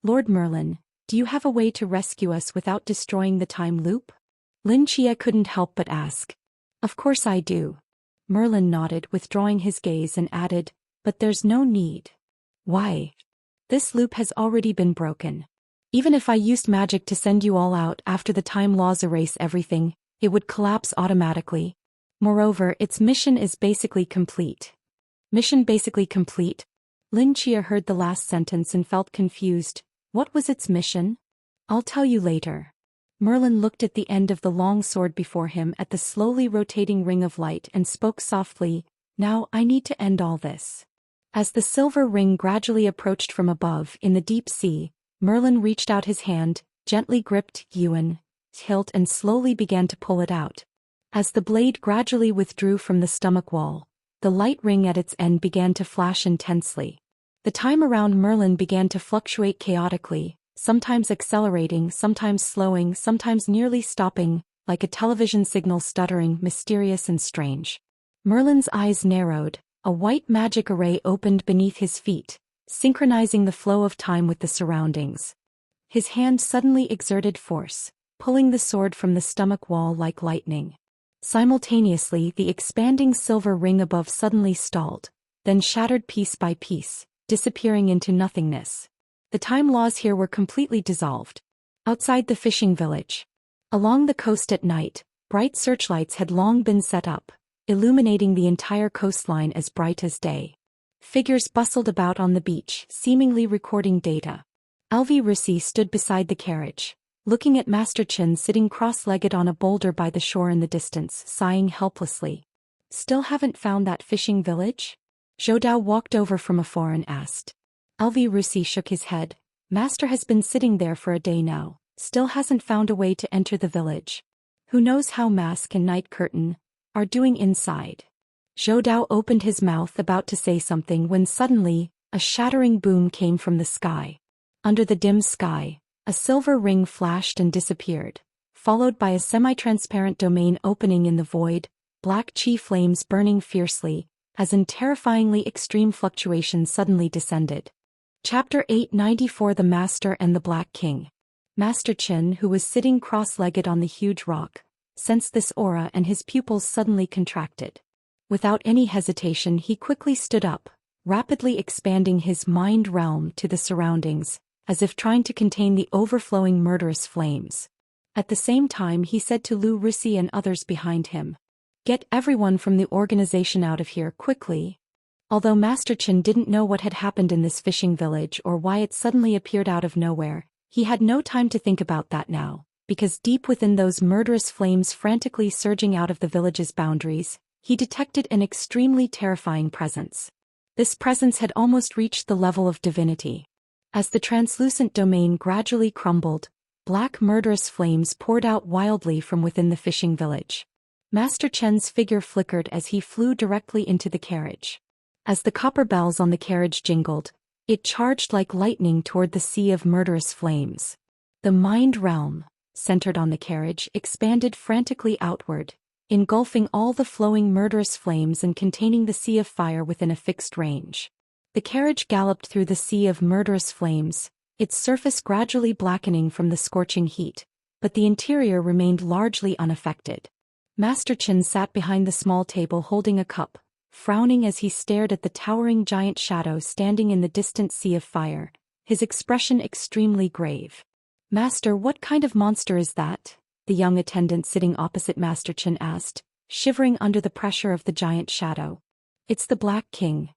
Lord Merlin, do you have a way to rescue us without destroying the time loop? Lin Chia couldn't help but ask. Of course I do. Merlin nodded, withdrawing his gaze, and added, but there's no need. Why? This loop has already been broken. Even if I used magic to send you all out after the time laws erase everything, it would collapse automatically. Moreover, its mission is basically complete. Mission basically complete? Lin Chia heard the last sentence and felt confused. What was its mission? I'll tell you later. Merlin looked at the end of the long sword before him, at the slowly rotating ring of light, and spoke softly, "Now I need to end all this." As the silver ring gradually approached from above in the deep sea, Merlin reached out his hand, gently gripped Yuan's hilt and slowly began to pull it out. As the blade gradually withdrew from the stomach wall, the light ring at its end began to flash intensely. The time around Merlin began to fluctuate chaotically, sometimes accelerating, sometimes slowing, sometimes nearly stopping, like a television signal stuttering, mysterious and strange. Merlin's eyes narrowed, a white magic array opened beneath his feet, synchronizing the flow of time with the surroundings. His hand suddenly exerted force, pulling the sword from the stomach wall like lightning. Simultaneously, the expanding silver ring above suddenly stalled, then shattered piece by piece, disappearing into nothingness. The time laws here were completely dissolved. Outside the fishing village, along the coast at night, bright searchlights had long been set up, illuminating the entire coastline as bright as day. Figures bustled about on the beach, seemingly recording data. Alvi Rissi stood beside the carriage, looking at Master Chen sitting cross-legged on a boulder by the shore in the distance, sighing helplessly. "Still haven't found that fishing village?" Zhou Dao walked over from afar and asked. Alvi Rissi shook his head. "Master has been sitting there for a day now, still hasn't found a way to enter the village. Who knows how Mask and Night Curtain are doing inside." Zhou Dao opened his mouth about to say something when suddenly, a shattering boom came from the sky. Under the dim sky, a silver ring flashed and disappeared, followed by a semi-transparent domain opening in the void, black chi flames burning fiercely, as in terrifyingly extreme fluctuations suddenly descended. Chapter 894 The Master and the Black King. Master Chen, who was sitting cross-legged on the huge rock, sensed this aura and his pupils suddenly contracted. Without any hesitation he quickly stood up, rapidly expanding his mind realm to the surroundings, as if trying to contain the overflowing murderous flames. At the same time he said to Lu Risi and others behind him, "Get everyone from the organization out of here quickly." Although Master Chen didn't know what had happened in this fishing village or why it suddenly appeared out of nowhere, he had no time to think about that now, because deep within those murderous flames frantically surging out of the village's boundaries, he detected an extremely terrifying presence. This presence had almost reached the level of divinity. As the translucent domain gradually crumbled, black murderous flames poured out wildly from within the fishing village. Master Chen's figure flickered as he flew directly into the carriage. As the copper bells on the carriage jingled, it charged like lightning toward the sea of murderous flames. The mind realm, centered on the carriage, expanded frantically outward, engulfing all the flowing murderous flames and containing the sea of fire within a fixed range. The carriage galloped through the sea of murderous flames, its surface gradually blackening from the scorching heat, but the interior remained largely unaffected. Master Chen sat behind the small table holding a cup, frowning as he stared at the towering giant shadow standing in the distant sea of fire, his expression extremely grave. "Master, what kind of monster is that?" the young attendant sitting opposite Master Chen asked, shivering under the pressure of the giant shadow. "It's the Black King."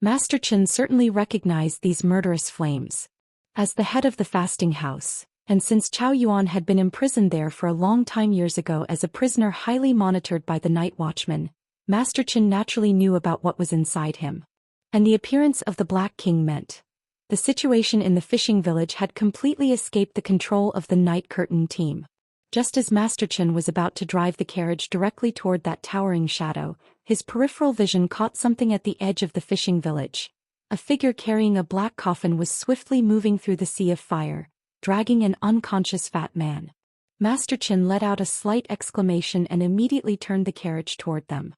Master Chen certainly recognized these murderous flames. As the head of the fasting house, and since Chao Yuan had been imprisoned there for a long time years ago as a prisoner highly monitored by the night watchman, Master Chen naturally knew about what was inside him. And the appearance of the Black King meant the situation in the fishing village had completely escaped the control of the Night Curtain team. Just as Master Chen was about to drive the carriage directly toward that towering shadow, his peripheral vision caught something at the edge of the fishing village. A figure carrying a black coffin was swiftly moving through the sea of fire, dragging an unconscious fat man. Master Chen let out a slight exclamation and immediately turned the carriage toward them.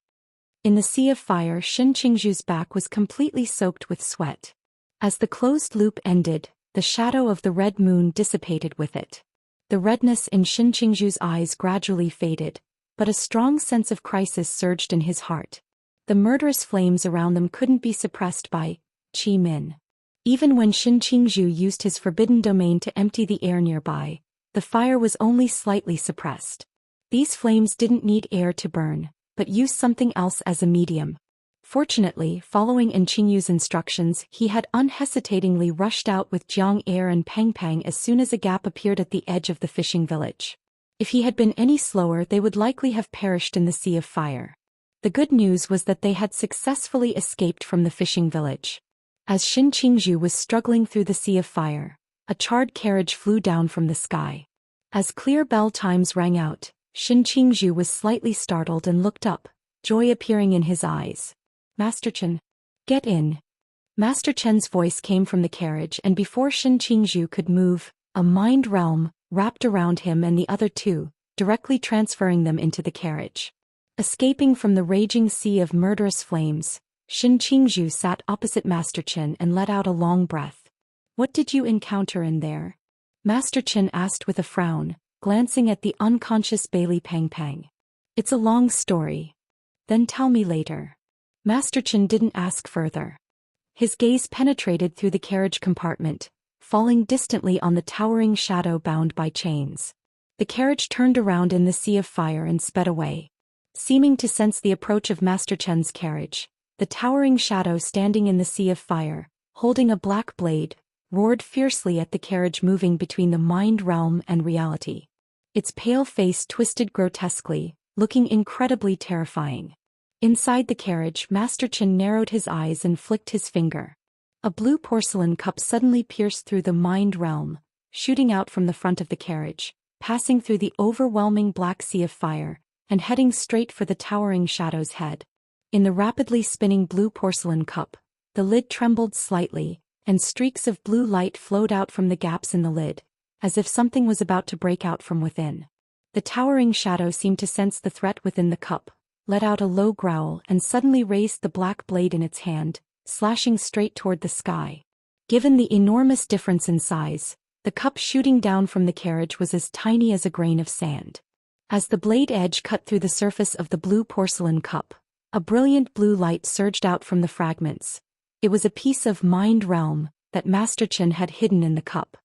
In the sea of fire, Shin Qingzhu's back was completely soaked with sweat. As the closed loop ended, the shadow of the red moon dissipated with it. The redness in Shin Qingzhu's eyes gradually faded, but a strong sense of crisis surged in his heart. The murderous flames around them couldn't be suppressed by Qi Min. Even when Shin Qingzhu used his forbidden domain to empty the air nearby, the fire was only slightly suppressed. These flames didn't need air to burn, but used something else as a medium. Fortunately, following Qingyu's instructions, he had unhesitatingly rushed out with Jiang Er and Pang Pang as soon as a gap appeared at the edge of the fishing village. If he had been any slower, they would likely have perished in the sea of fire. The good news was that they had successfully escaped from the fishing village. As Shin Qingzhu was struggling through the sea of fire, a charred carriage flew down from the sky. As clear bell chimes rang out, Shin Qingzhu was slightly startled and looked up, joy appearing in his eyes. "Master Chen, get in." Master Chen's voice came from the carriage, and before Shin Qingzhu could move, a mind realm wrapped around him and the other two, directly transferring them into the carriage. Escaping from the raging sea of murderous flames, Shin Qingzhu sat opposite Master Chen and let out a long breath. "What did you encounter in there?" Master Chen asked with a frown, glancing at the unconscious Bailey Pang Pang. "It's a long story." "Then tell me later." Master Chen didn't ask further. His gaze penetrated through the carriage compartment, falling distantly on the towering shadow bound by chains. The carriage turned around in the sea of fire and sped away. Seeming to sense the approach of Master Chen's carriage, the towering shadow standing in the sea of fire, holding a black blade, roared fiercely at the carriage moving between the mind realm and reality. Its pale face twisted grotesquely, looking incredibly terrifying. Inside the carriage, Master Chen narrowed his eyes and flicked his finger. A blue porcelain cup suddenly pierced through the mind realm, shooting out from the front of the carriage, passing through the overwhelming black sea of fire, and heading straight for the towering shadow's head. In the rapidly spinning blue porcelain cup, the lid trembled slightly, and streaks of blue light flowed out from the gaps in the lid, as if something was about to break out from within. The towering shadow seemed to sense the threat within the cup, let out a low growl and suddenly raised the black blade in its hand, slashing straight toward the sky. Given the enormous difference in size, the cup shooting down from the carriage was as tiny as a grain of sand. As the blade edge cut through the surface of the blue porcelain cup, a brilliant blue light surged out from the fragments. It was a piece of mind realm that Master Chen had hidden in the cup.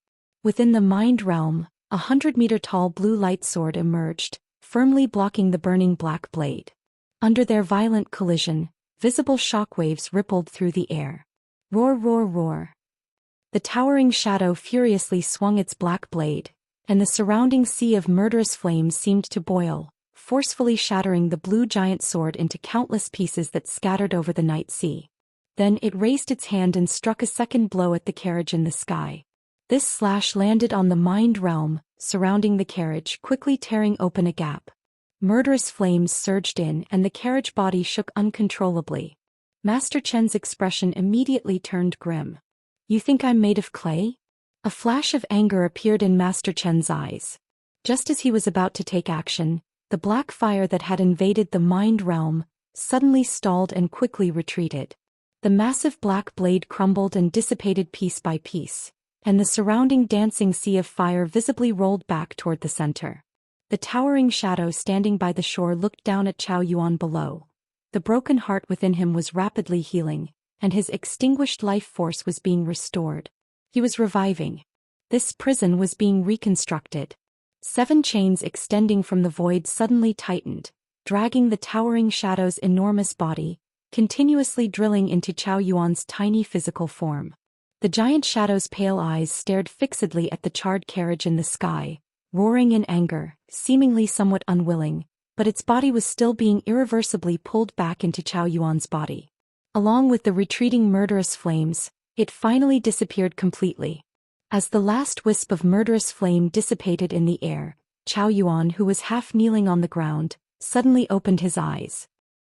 Within the mind realm, 100-meter-tall blue light sword emerged, firmly blocking the burning black blade. Under their violent collision, visible shockwaves rippled through the air. Roar, roar, roar. The towering shadow furiously swung its black blade, and the surrounding sea of murderous flames seemed to boil, forcefully shattering the blue giant sword into countless pieces that scattered over the night sea. Then it raised its hand and struck a second blow at the carriage in the sky. This slash landed on the mind realm, surrounding the carriage, quickly tearing open a gap. Murderous flames surged in and the carriage body shook uncontrollably. Master Chen's expression immediately turned grim. "You think I'm made of clay?" A flash of anger appeared in Master Chen's eyes. Just as he was about to take action, the black fire that had invaded the mind realm suddenly stalled and quickly retreated. The massive black blade crumbled and dissipated piece by piece, and the surrounding dancing sea of fire visibly rolled back toward the center. The towering shadow standing by the shore looked down at Chao Yuan below. The broken heart within him was rapidly healing, and his extinguished life force was being restored. He was reviving. This prison was being reconstructed. 7 chains extending from the void suddenly tightened, dragging the towering shadow's enormous body, continuously drilling into Chao Yuan's tiny physical form. The giant shadow's pale eyes stared fixedly at the charred carriage in the sky, roaring in anger, seemingly somewhat unwilling, but its body was still being irreversibly pulled back into Chao Yuan's body. Along with the retreating murderous flames, it finally disappeared completely. As the last wisp of murderous flame dissipated in the air, Chao Yuan, who was half kneeling on the ground, suddenly opened his eyes.